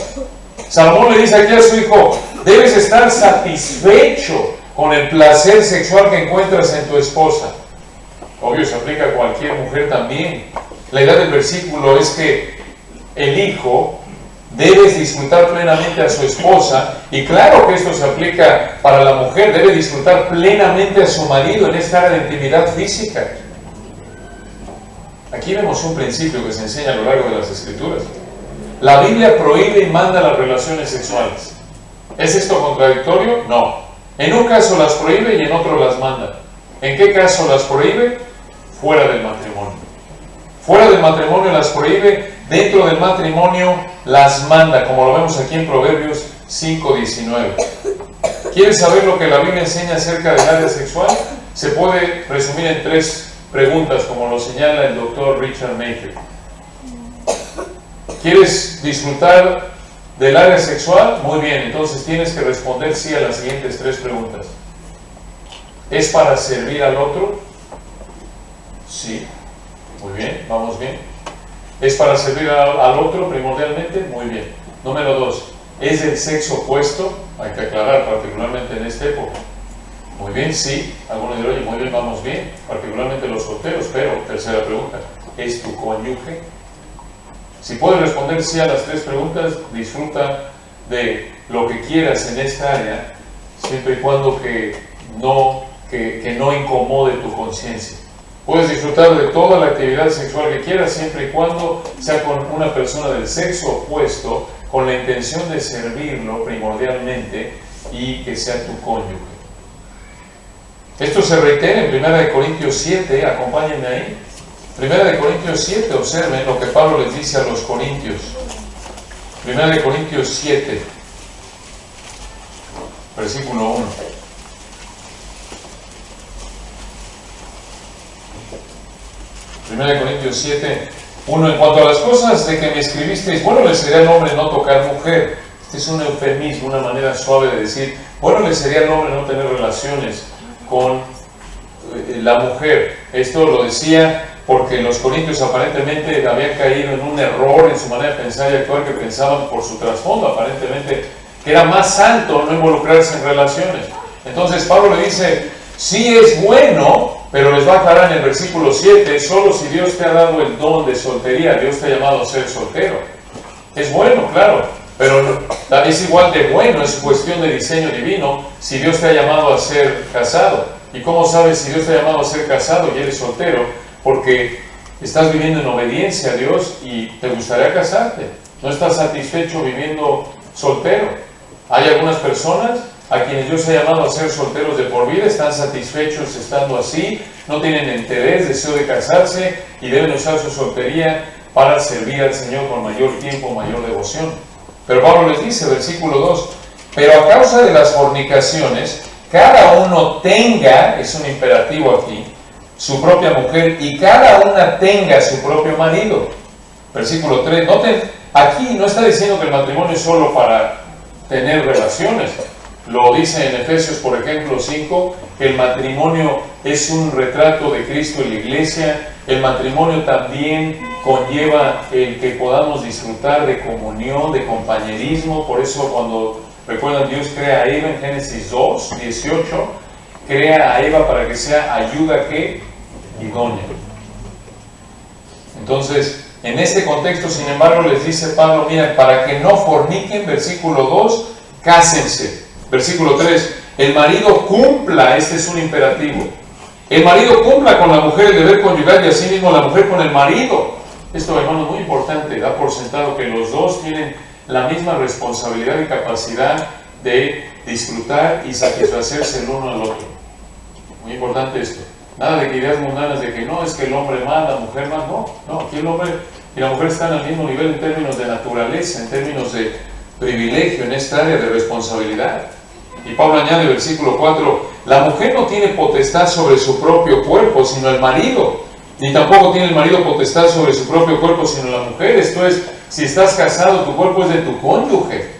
Salomón le dice aquí a su hijo, debes estar satisfecho con el placer sexual que encuentras en tu esposa. Obvio, se aplica a cualquier mujer también. La idea del versículo es que el hijo debes disfrutar plenamente a su esposa, y claro que esto se aplica para la mujer, debe disfrutar plenamente a su marido en esta área de intimidad física. Aquí vemos un principio que se enseña a lo largo de las Escrituras. La Biblia prohíbe y manda las relaciones sexuales. ¿Es esto contradictorio? No. En un caso las prohíbe y en otro las manda. ¿En qué caso las prohíbe? Fuera del matrimonio. Fuera del matrimonio las prohíbe, dentro del matrimonio las manda, como lo vemos aquí en Proverbios 5:19. ¿Quieres saber lo que la Biblia enseña acerca del área sexual? Se puede resumir en 3 preguntas, como lo señala el doctor Richard Maker. ¿Quieres disfrutar del área sexual? Muy bien, entonces tienes que responder sí a las siguientes 3 preguntas. ¿Es para servir al otro? Sí. Muy bien, vamos bien. ¿Es para servir al otro primordialmente? Muy bien. Número 2. ¿Es del sexo opuesto? Hay que aclarar, particularmente en esta época. Muy bien, sí. Algunos dirán, oye, muy bien, vamos bien, particularmente los solteros. Pero, tercera pregunta, ¿es tu cónyuge? Si puedes responder sí a las 3 preguntas, disfruta de lo que quieras en esta área, siempre y cuando que no incomode tu conciencia. Puedes disfrutar de toda la actividad sexual que quieras, siempre y cuando sea con una persona del sexo opuesto, con la intención de servirlo primordialmente y que sea tu cónyuge. Esto se reitera en 1 Corintios 7, acompáñenme ahí. 1 Corintios 7, observen lo que Pablo les dice a los corintios. 1 Corintios 7, versículo 1. Primera de Corintios 7, 1. En cuanto a las cosas de que me escribisteis, bueno le sería al hombre no tocar mujer. Este es un eufemismo, una manera suave de decir, bueno le sería al hombre no tener relaciones con la mujer. Esto lo decía porque los corintios aparentemente habían caído en un error en su manera de pensar y actuar, que pensaban por su trasfondo aparentemente que era más santo no involucrarse en relaciones. Entonces Pablo le dice, sí es bueno, pero les va a aclarar en el versículo 7, solo si Dios te ha dado el don de soltería, Dios te ha llamado a ser soltero. Es bueno, claro, pero es igual de bueno, es cuestión de diseño divino, si Dios te ha llamado a ser casado. ¿Y cómo sabes si Dios te ha llamado a ser casado y eres soltero? Porque estás viviendo en obediencia a Dios y te gustaría casarte. No estás satisfecho viviendo soltero. Hay algunas personas a quienes Dios ha llamado a ser solteros de por vida, están satisfechos estando así, no tienen interés, deseo de casarse y deben usar su soltería para servir al Señor con mayor tiempo, mayor devoción. Pero Pablo les dice, versículo 2, pero a causa de las fornicaciones, cada uno tenga, es un imperativo aquí, su propia mujer y cada una tenga su propio marido. Versículo 3, noten, aquí no está diciendo que el matrimonio es solo para tener relaciones. Lo dice en Efesios, por ejemplo, 5, que el matrimonio es un retrato de Cristo en la iglesia. El matrimonio también conlleva el que podamos disfrutar de comunión, de compañerismo. Por eso cuando, recuerdan, Dios crea a Eva en Génesis 2, 18, crea a Eva para que sea ayuda que idónea. Entonces, en este contexto, sin embargo, les dice Pablo, mira, para que no forniquen, versículo 2, cásense. Versículo 3, el marido cumpla, este es un imperativo, el marido cumpla con la mujer el deber conyugal y asimismo la mujer con el marido. Esto, hermano, es muy importante, da por sentado que los dos tienen la misma responsabilidad y capacidad de disfrutar y satisfacerse el uno al otro. Muy importante esto. Nada de que ideas mundanas de que no, es que el hombre más, la mujer más, no, aquí el hombre y la mujer están al mismo nivel en términos de naturaleza, en términos de privilegio en esta área de responsabilidad. Y Pablo añade, versículo 4, la mujer no tiene potestad sobre su propio cuerpo, sino el marido, ni tampoco tiene el marido potestad sobre su propio cuerpo, sino la mujer. Esto es, si estás casado, tu cuerpo es de tu cónyuge.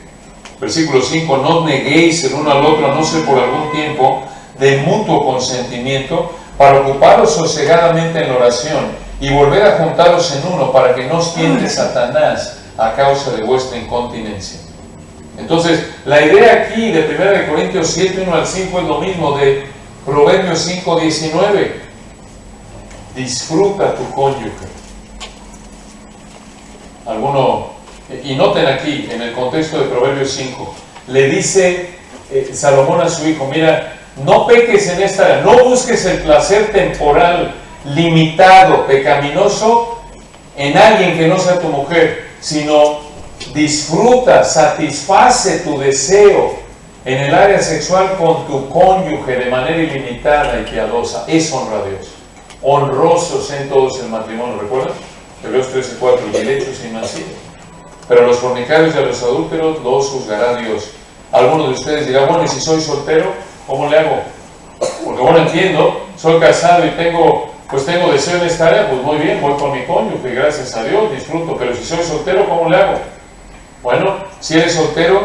Versículo 5, no os neguéis el uno al otro, a no ser por algún tiempo, de mutuo consentimiento, para ocuparos sosegadamente en la oración, y volver a juntaros en uno, para que no os tiente Satanás a causa de vuestra incontinencia. Entonces, la idea aquí de 1 Corintios 7, 1 al 5 es lo mismo de Proverbios 5, 19. Disfruta tu cónyuge. Y noten aquí, en el contexto de Proverbios 5, le dice Salomón a su hijo, mira, no peques en esta área, no busques el placer temporal, limitado, pecaminoso, en alguien que no sea tu mujer, sino disfruta, satisface tu deseo en el área sexual con tu cónyuge de manera ilimitada y piadosa. Eso honra a Dios. Honrosos en todos el matrimonio, ¿recuerdan? Hebreos 13:4, y el hecho sin mancilla. Pero a los fornicarios y a los adúlteros los juzgará Dios. Algunos de ustedes dirán, bueno, y si soy soltero, ¿cómo le hago? Porque bueno, entiendo, soy casado y tengo deseo en esta área, pues muy bien, voy con mi cónyuge, gracias a Dios, disfruto. Pero si soy soltero, ¿cómo le hago? Bueno, si eres soltero,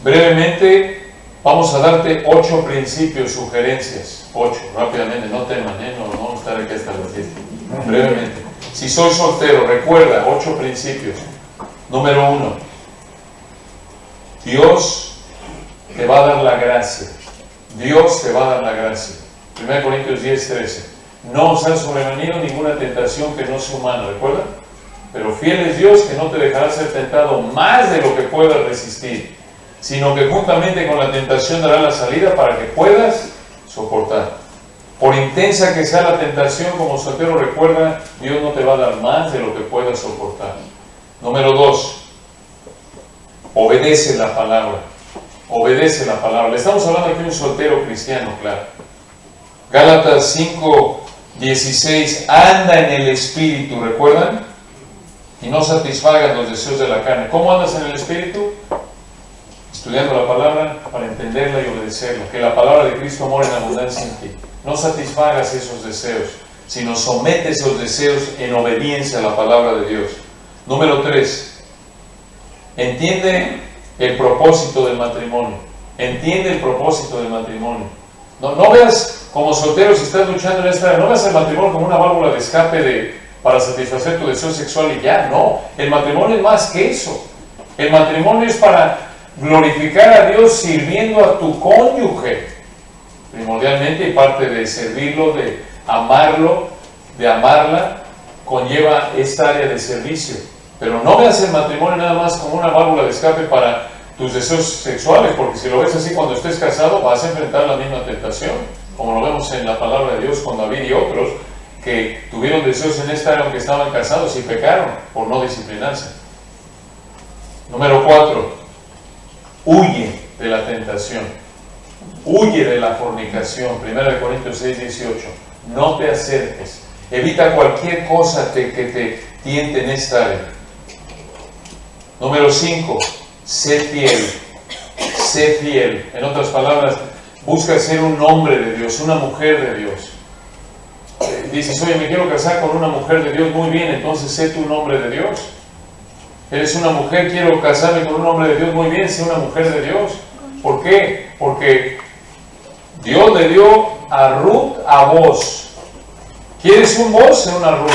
brevemente vamos a darte 8 principios, sugerencias. 8, rápidamente, no teman, no vamos a estar aquí hasta las 10. Brevemente. Si soy soltero, recuerda, 8 principios. Número 1, Dios te va a dar la gracia. Dios te va a dar la gracia. 1 Corintios 10:13. No os ha sobrevenido ninguna tentación que no sea humana, ¿recuerda? Pero fiel es Dios, que no te dejará ser tentado más de lo que puedas resistir, sino que juntamente con la tentación dará la salida para que puedas soportar. Por intensa que sea la tentación, como soltero, recuerda, Dios no te va a dar más de lo que puedas soportar. Número 2, obedece la palabra. Obedece la palabra. Le estamos hablando aquí de un soltero cristiano, claro. Gálatas 5:16, anda en el Espíritu, ¿recuerdan? Y no satisfagan los deseos de la carne. ¿Cómo andas en el Espíritu? Estudiando la palabra para entenderla y obedecerla. Que la palabra de Cristo mora en abundancia en ti. No satisfagas esos deseos, sino somete esos deseos en obediencia a la palabra de Dios. Número 3, entiende el propósito del matrimonio. Entiende el propósito del matrimonio. No veas como soltero, si estás luchando en esta área, no veas el matrimonio como una válvula de escape para satisfacer tu deseo sexual y ya, no. El matrimonio es más que eso. El matrimonio es para glorificar a Dios sirviendo a tu cónyuge, primordialmente, y parte de servirlo, de amarlo, de amarla, conlleva esta área de servicio. Pero no veas el matrimonio nada más como una válvula de escape para tus deseos sexuales, porque si lo ves así, cuando estés casado vas a enfrentar la misma tentación, como lo vemos en la palabra de Dios con David y otros que tuvieron deseos en esta área aunque estaban casados y pecaron por no disciplinarse. Número 4, huye de la tentación, huye de la fornicación. 1 Corintios 6:18, no te acerques, evita cualquier cosa que te tiente en esta área. Número 5, sé fiel, sé fiel. En otras palabras, busca ser un hombre de Dios, una mujer de Dios. Dices, oye, me quiero casar con una mujer de Dios, muy bien, entonces sé tú un hombre de Dios. Eres una mujer, quiero casarme con un hombre de Dios, muy bien, sé una mujer de Dios. ¿Por qué? Porque Dios le dio a Ruth a vos. ¿Quieres un vos? Sé una Ruth.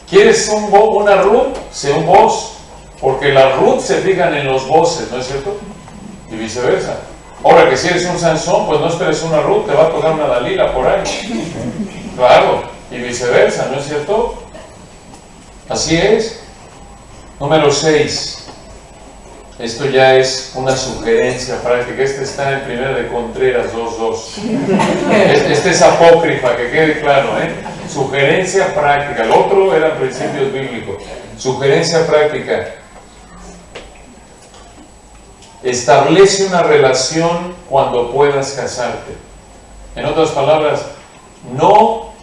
¿Quieres una Ruth? Sé un vos. Porque las Ruth se fijan en los voces, ¿no es cierto? Y viceversa. Ahora que si eres un Sansón, pues no esperes una Ruth, te va a tocar una Dalila por ahí. Claro, y viceversa, ¿no es cierto? Así es. Número 6. Esto ya es una sugerencia práctica. Este está en 1 de Contreras 2:2. Este es apócrifa, que quede claro, ¿eh? Sugerencia práctica. El otro eran principios bíblicos. Sugerencia práctica. Establece una relación cuando puedas casarte. En otras palabras, no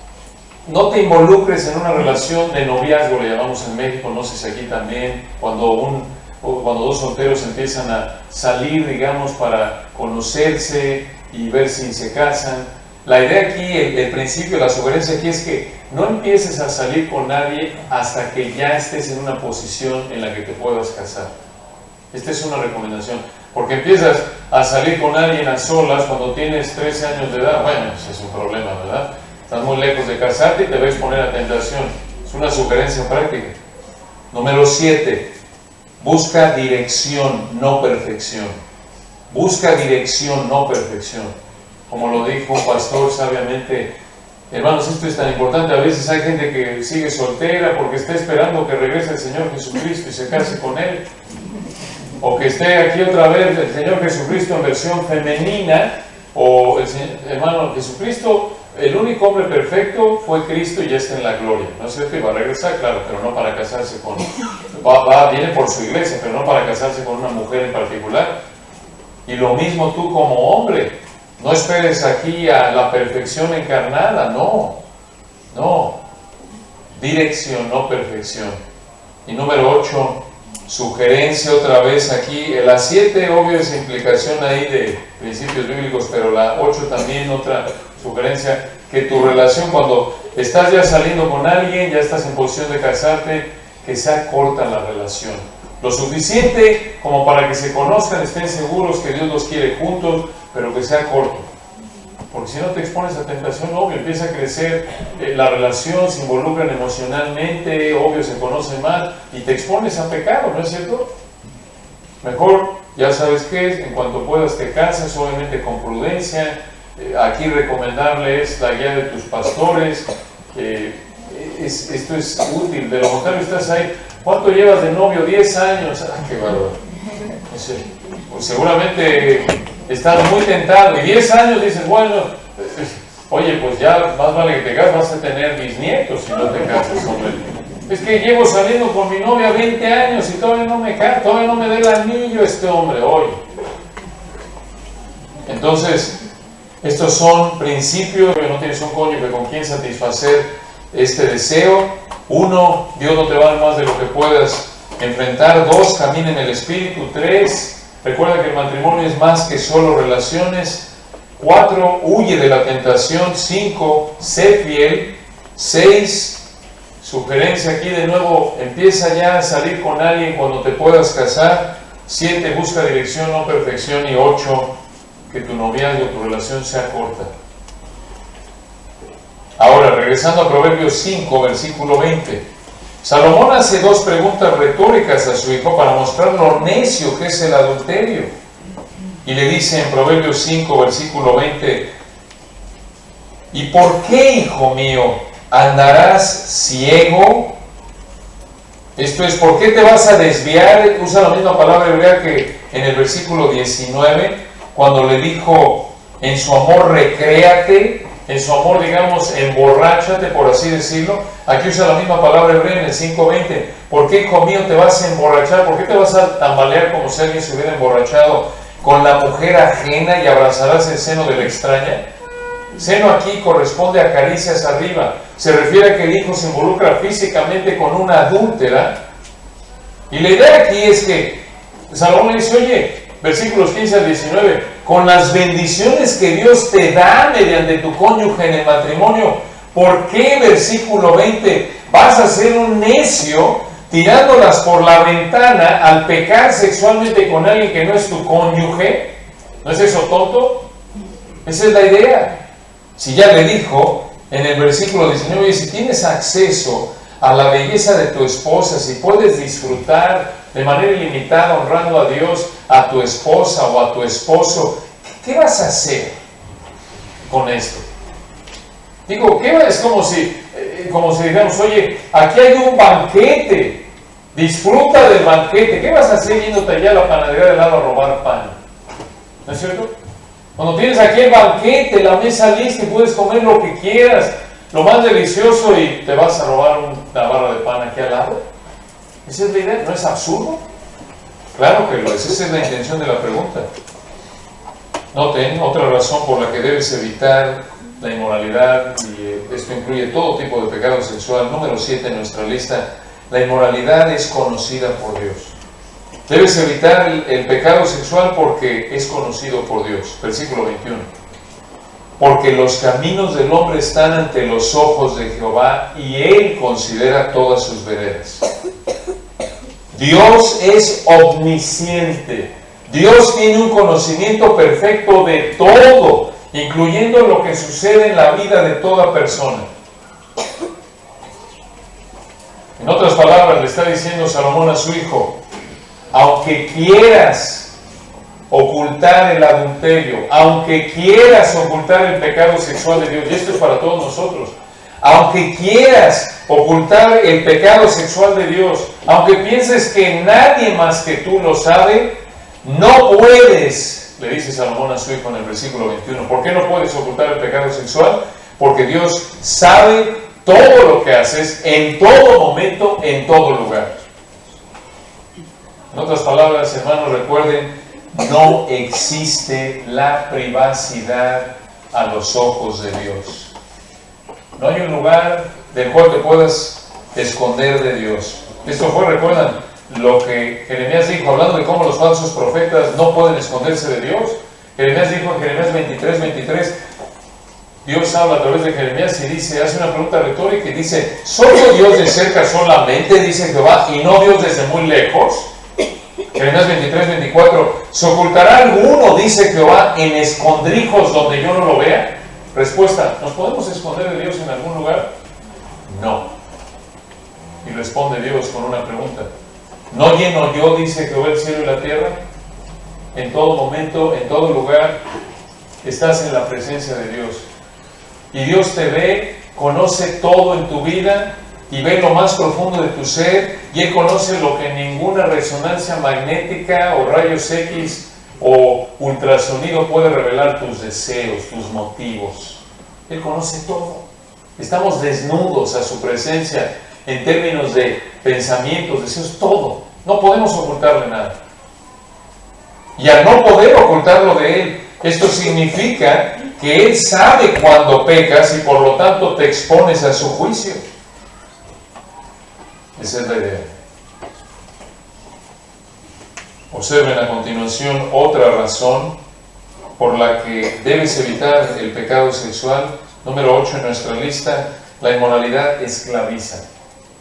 te involucres en una relación de noviazgo, le llamamos en México, no sé si aquí también, cuando dos solteros empiezan a salir, digamos, para conocerse y ver si se casan. La idea aquí, el principio, la sugerencia aquí es que no empieces a salir con nadie hasta que ya estés en una posición en la que te puedas casar. Esta es una recomendación, porque empiezas a salir con alguien a solas cuando tienes 13 años de edad, bueno, ese es un problema, ¿verdad? Estás muy lejos de casarte y te ves poner a tentación. Es una sugerencia práctica. Número 7, busca dirección, no perfección. Busca dirección, no perfección. Como lo dijo un pastor sabiamente, hermanos, esto es tan importante. A veces hay gente que sigue soltera porque está esperando que regrese el Señor Jesucristo y se case con Él. O que esté aquí otra vez el Señor Jesucristo en versión femenina, o hermano Jesucristo, el único hombre perfecto fue Cristo y ya está en la gloria, ¿no es cierto? Y va a regresar, claro, pero no para casarse viene por su iglesia, pero no para casarse con una mujer en particular. Y lo mismo tú como hombre. No esperes aquí a la perfección encarnada, no. Dirección, no perfección. Y número 8, sugerencia otra vez aquí. La 7, obvio, es implicación ahí de principios bíblicos, pero la 8 también, otra sugerencia, que tu relación, cuando estás ya saliendo con alguien, ya estás en posición de casarte, que sea corta la relación. Lo suficiente como para que se conozcan, estén seguros que Dios los quiere juntos, pero que sea corto. Porque si no te expones a tentación, obvio, empieza a crecer la relación, se involucran emocionalmente, obvio, se conocen más y te expones a pecado, ¿no es cierto? Mejor, ya sabes qué, en cuanto puedas te casas, obviamente con prudencia. Aquí recomendable es la guía de tus pastores. Esto es útil, de lo contrario estás ahí. ¿Cuánto llevas de novio? 10 años. ¡Ah, qué bárbaro! Pues seguramente estás muy tentado. Y 10 años dices, bueno, oye, pues ya más vale que te cases, vas a tener bisnietos si no te casas, hombre. Es que llevo saliendo con mi novia 20 años y todavía no me caso, todavía no me dé el anillo este hombre hoy. Entonces, estos son principios, que no tienes un cónyuge con quien satisfacer este deseo. 1, Dios no te va a dar más de lo que puedas enfrentar. 2, camina en el Espíritu. 3, recuerda que el matrimonio es más que solo relaciones. 4, huye de la tentación. 5, sé fiel. 6, sugerencia aquí de nuevo, empieza ya a salir con alguien cuando te puedas casar. 7, busca dirección, no perfección. Y 8, que tu noviazgo, tu relación sea corta. Ahora, regresando a Proverbios 5, versículo 20. Salomón hace 2 preguntas retóricas a su hijo para mostrar lo necio que es el adulterio. Y le dice en Proverbios 5, versículo 20, ¿y por qué, hijo mío, andarás ciego? Esto es, ¿por qué te vas a desviar? Usa la misma palabra hebrea que en el versículo 19, cuando le dijo, en su amor recréate, en su amor, digamos, emborráchate, por así decirlo. Aquí usa la misma palabra hebrea en el 5:20. ¿Por qué, hijo mío, te vas a emborrachar? ¿Por qué te vas a tambalear como si alguien se hubiera emborrachado con la mujer ajena y abrazarás el seno de la extraña? Seno aquí corresponde a caricias arriba. Se refiere a que el hijo se involucra físicamente con una adúltera. Y la idea aquí es que Salomón le dice, oye, versículos 15 al 19, con las bendiciones que Dios te da mediante tu cónyuge en el matrimonio, ¿por qué, versículo 20, vas a ser un necio tirándolas por la ventana al pecar sexualmente con alguien que no es tu cónyuge? ¿No es eso tonto? Esa es la idea. Si ya le dijo en el versículo 19, si tienes acceso a la belleza de tu esposa, si puedes disfrutar de manera ilimitada honrando a Dios, a tu esposa o a tu esposo, ¿qué vas a hacer con esto? Digo, es como si digamos, oye, aquí hay un banquete, disfruta del banquete. ¿Qué vas a hacer yéndote allá a la panadería de lado a robar pan? ¿No es cierto? Cuando tienes aquí el banquete, la mesa lista y puedes comer lo que quieras, lo más delicioso, y te vas a robar una barra de pan aquí al lado. ¿Esa es la idea? ¿No es absurdo? Claro que lo es. Esa es la intención de la pregunta. Noten, otra razón por la que debes evitar la inmoralidad, y esto incluye todo tipo de pecado sexual. Número 7 en nuestra lista, la inmoralidad es conocida por Dios. Debes evitar el pecado sexual porque es conocido por Dios. Versículo 21. Porque los caminos del hombre están ante los ojos de Jehová, y Él considera todas sus veredas. Dios es omnisciente. Dios tiene un conocimiento perfecto de todo, incluyendo lo que sucede en la vida de toda persona. En otras palabras, le está diciendo Salomón a su hijo, aunque quieras ocultar el adulterio, aunque quieras ocultar el pecado sexual de Dios, y esto es para todos nosotros, aunque quieras ocultar el pecado sexual de Dios, aunque pienses que nadie más que tú lo sabe, no puedes, le dice Salomón a su hijo en el versículo 21. ¿Por qué no puedes ocultar el pecado sexual? Porque Dios sabe todo lo que haces, en todo momento, en todo lugar. En otras palabras, hermanos, recuerden, no existe la privacidad a los ojos de Dios. No hay un lugar del cual te puedas esconder de Dios. Esto fue, recuerdan, lo que Jeremías dijo, hablando de cómo los falsos profetas no pueden esconderse de Dios. Jeremías dijo en Jeremías 23, Dios habla a través de Jeremías y dice, hace una pregunta retórica y dice, ¿soy yo Dios de cerca solamente, dice Jehová, y no Dios desde muy lejos? Jeremías 23, ¿se ocultará alguno, dice Jehová, en escondrijos donde yo no lo vea? Respuesta, ¿nos podemos esconder de Dios en algún lugar? No. Y responde Dios con una pregunta, ¿no lleno yo, dice Jehová, el cielo y la tierra? En todo momento, en todo lugar, estás en la presencia de Dios. Y Dios te ve, conoce todo en tu vida y ve lo más profundo de tu ser, y Él conoce lo que ninguna resonancia magnética o rayos X o ultrasonido puede revelar, tus deseos, tus motivos. Él conoce todo. Estamos desnudos a su presencia en términos de pensamientos, deseos, todo. No podemos ocultarle nada. Y al no poder ocultarlo de Él, esto significa que Él sabe cuando pecas y por lo tanto te expones a su juicio. Esa es la idea. Observen a continuación otra razón por la que debes evitar el pecado sexual. Número 8 en nuestra lista, la inmoralidad esclaviza.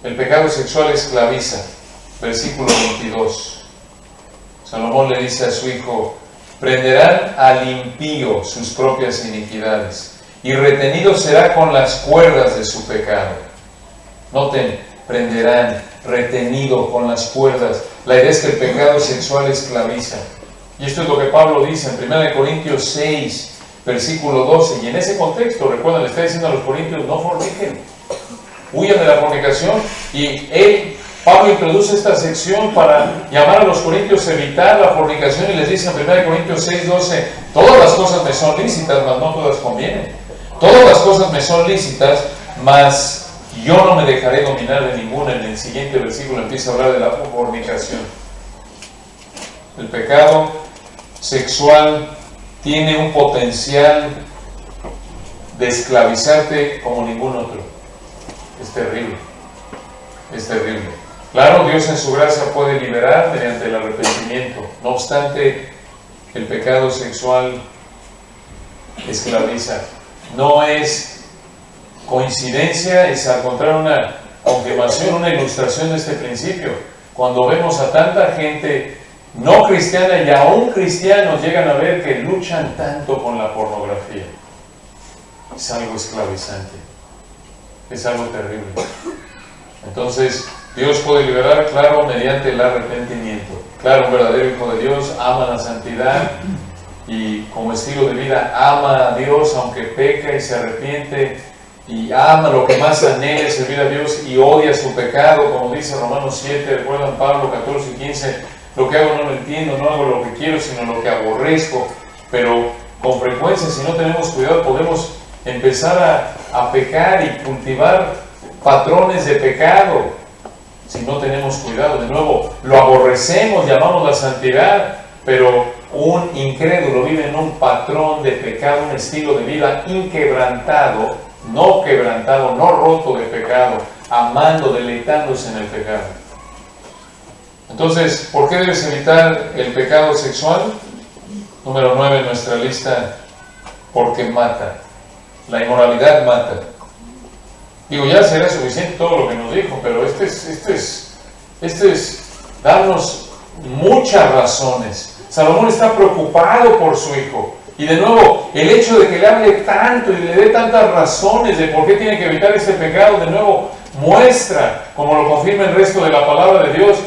El pecado sexual esclaviza. Versículo 22. Salomón le dice a su hijo, prenderán al impío sus propias iniquidades, y retenido será con las cuerdas de su pecado. Noten, prenderán, retenido con las cuerdas. La idea es que el pecado sexual esclaviza. Y esto es lo que Pablo dice en 1 Corintios 6, versículo 12. Y en ese contexto, recuerdan, le está diciendo a los corintios, no forniquen, huyan de la fornicación. Y Pablo introduce esta sección para llamar a los corintios a evitar la fornicación y les dice en 1 Corintios 6, 12, todas las cosas me son lícitas, mas no todas convienen. Todas las cosas me son lícitas, mas yo no me dejaré dominar de ninguna. En el siguiente versículo empieza a hablar de la fornicación. El pecado sexual tiene un potencial de esclavizarte como ningún otro. Es terrible. Es terrible. Claro, Dios en su gracia puede liberar mediante el arrepentimiento. No obstante, el pecado sexual esclaviza. No es coincidencia, es al contrario una confirmación, una ilustración de este principio. Cuando vemos a tanta gente no cristiana y aún cristianos llegan a ver que luchan tanto con la pornografía, es algo esclavizante, es algo terrible. Entonces, Dios puede liberar, claro, mediante el arrepentimiento. Claro, un verdadero hijo de Dios ama la santidad y como estilo de vida ama a Dios, aunque peca y se arrepiente, y ama lo que más anhela, servir a Dios, y odia su pecado, como dice Romanos 7, recuerdan Pablo 14 y 15, lo que hago no lo entiendo, no hago lo que quiero, sino lo que aborrezco. Pero con frecuencia, si no tenemos cuidado, podemos empezar a pecar y cultivar patrones de pecado. Si no tenemos cuidado, de nuevo, lo aborrecemos, llamamos la santidad, pero un incrédulo vive en un patrón de pecado, un estilo de vida inquebrantado, no quebrantado, no roto de pecado, amando, deleitándose en el pecado. Entonces, ¿por qué debes evitar el pecado sexual? Número 9 en nuestra lista, porque mata. La inmoralidad mata. Digo, ya será suficiente todo lo que nos dijo, pero este es darnos muchas razones. Salomón está preocupado por su hijo. Y de nuevo, el hecho de que le hable tanto y le dé tantas razones de por qué tiene que evitar este pecado, de nuevo, muestra, como lo confirma el resto de la palabra de Dios,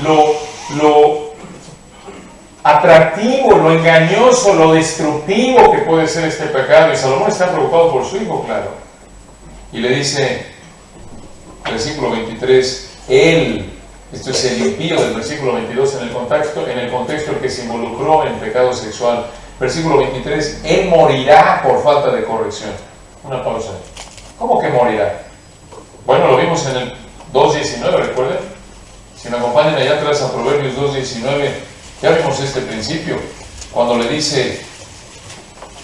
lo atractivo, lo engañoso, lo destructivo que puede ser este pecado. Y Salomón está preocupado por su hijo, claro. Y le dice, versículo 23, él, esto es el impío del versículo 22, en el contexto el que se involucró en pecado sexual. Versículo 23, él morirá por falta de corrección. Una pausa. ¿Cómo que morirá? Bueno, lo vimos en el 2.19, recuerden. Si me acompañan allá atrás a Proverbios 2.19, Ya vimos este principio, cuando le dice,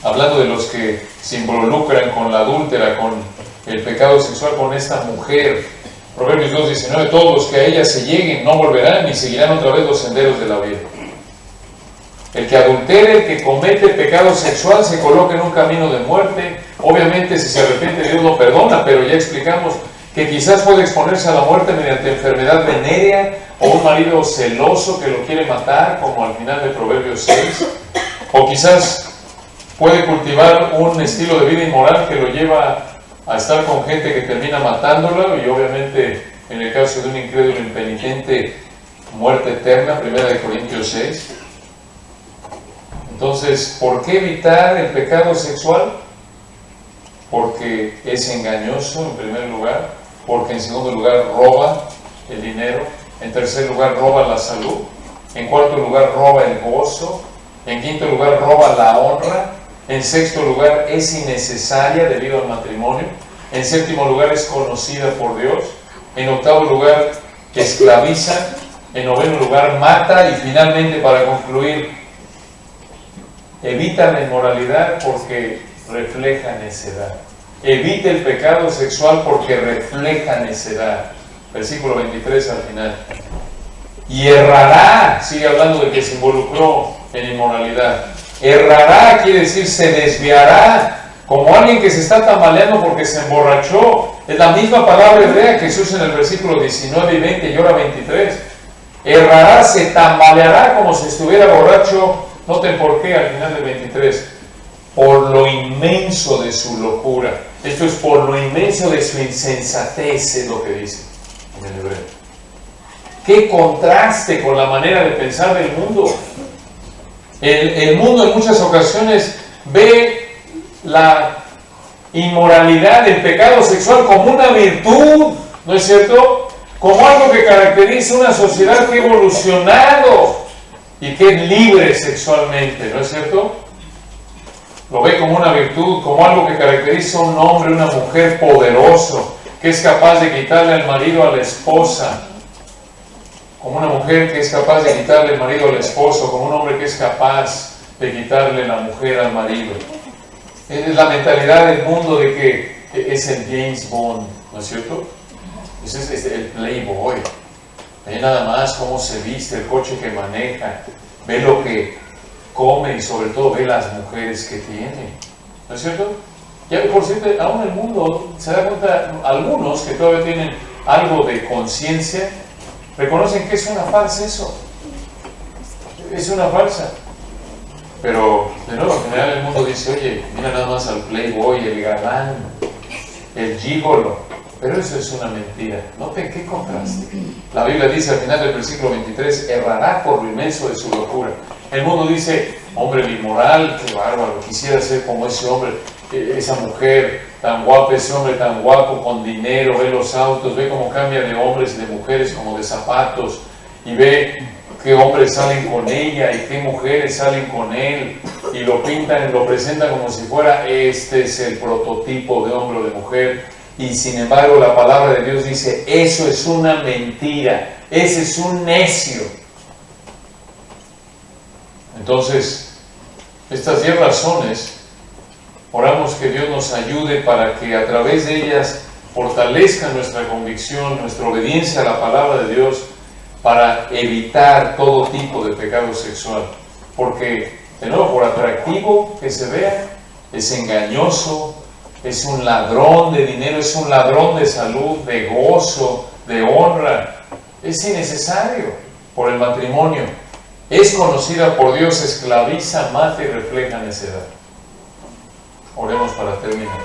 hablando de los que se involucran con la adúltera, con el pecado sexual, con esta mujer, Proverbios 2:19, todos los que a ella se lleguen no volverán ni seguirán otra vez los senderos de la vida. El que adultere, el que comete pecado sexual, se coloca en un camino de muerte. Obviamente, si se arrepiente, Dios lo perdona, pero ya explicamos que quizás puede exponerse a la muerte mediante enfermedad venérea o un marido celoso que lo quiere matar, como al final de Proverbios 6, o quizás puede cultivar un estilo de vida inmoral que lo lleva a estar con gente que termina matándolo, y obviamente en el caso de un incrédulo impenitente, muerte eterna, 1 Corintios 6. Entonces, ¿por qué evitar el pecado sexual? Porque es engañoso en primer lugar, porque en segundo lugar roba el dinero, en tercer lugar roba la salud, en cuarto lugar roba el gozo, en quinto lugar roba la honra, en sexto lugar es innecesaria debido al matrimonio, en séptimo lugar es conocida por Dios, en octavo lugar esclaviza, en noveno lugar mata, y finalmente, para concluir, evita la inmoralidad porque refleja necedad. Evita el pecado sexual porque refleja necedad. Versículo 23 al final. Y errará, sigue hablando de que se involucró en inmoralidad. Errará quiere decir se desviará, como alguien que se está tambaleando porque se emborrachó. Es la misma palabra hebrea que se usa en el versículo 19 y 20 y ahora 23. Errará, se tambaleará como si estuviera borracho. Noten por qué al final del 23. Por lo inmenso de su locura. Esto es por lo inmenso de su insensatez, es lo que dice en el hebreo. Qué contraste con la manera de pensar del mundo. El mundo en muchas ocasiones ve la inmoralidad, el pecado sexual como una virtud, ¿no es cierto? Como algo que caracteriza una sociedad que ha evolucionado y que es libre sexualmente, ¿no es cierto? Lo ve como una virtud, como algo que caracteriza a un hombre, una mujer poderoso, que es capaz de quitarle al marido a la esposa, como una mujer que es capaz de quitarle el marido al esposo, como un hombre que es capaz de quitarle la mujer al marido. Es la mentalidad del mundo de que es el James Bond, ¿no es cierto? Ese es el playboy. Ve nada más cómo se viste, el coche que maneja, ve lo que come y sobre todo ve las mujeres que tiene, ¿no es cierto? Ya por cierto, aún el mundo se da cuenta, algunos que todavía tienen algo de conciencia, reconocen que es una farsa eso. Es una farsa. Pero, de nuevo, en general el mundo dice, oye, mira nada más al playboy, el galán, el gigolo. Pero eso es una mentira. Noten qué contraste. La Biblia dice al final del versículo 23, errará por lo inmenso de su locura. El mundo dice, hombre inmoral, qué bárbaro, quisiera ser como ese hombre, esa mujer tan guapa, ese hombre tan guapo, con dinero, ve los autos, ve cómo cambia de hombres y de mujeres como de zapatos, y ve qué hombres salen con ella y qué mujeres salen con él, y lo pintan, lo presentan como si fuera, este es el prototipo de hombre o de mujer, y sin embargo la palabra de Dios dice, eso es una mentira, ese es un necio. Entonces, estas 10 razones, oramos que Dios nos ayude para que a través de ellas fortalezca nuestra convicción, nuestra obediencia a la palabra de Dios, para evitar todo tipo de pecado sexual. Porque, de nuevo, por atractivo que se vea, es engañoso, es un ladrón de dinero, es un ladrón de salud, de gozo, de honra. Es innecesario por el matrimonio. Es conocida por Dios, esclaviza, mata y refleja necedad. Oremos para terminar.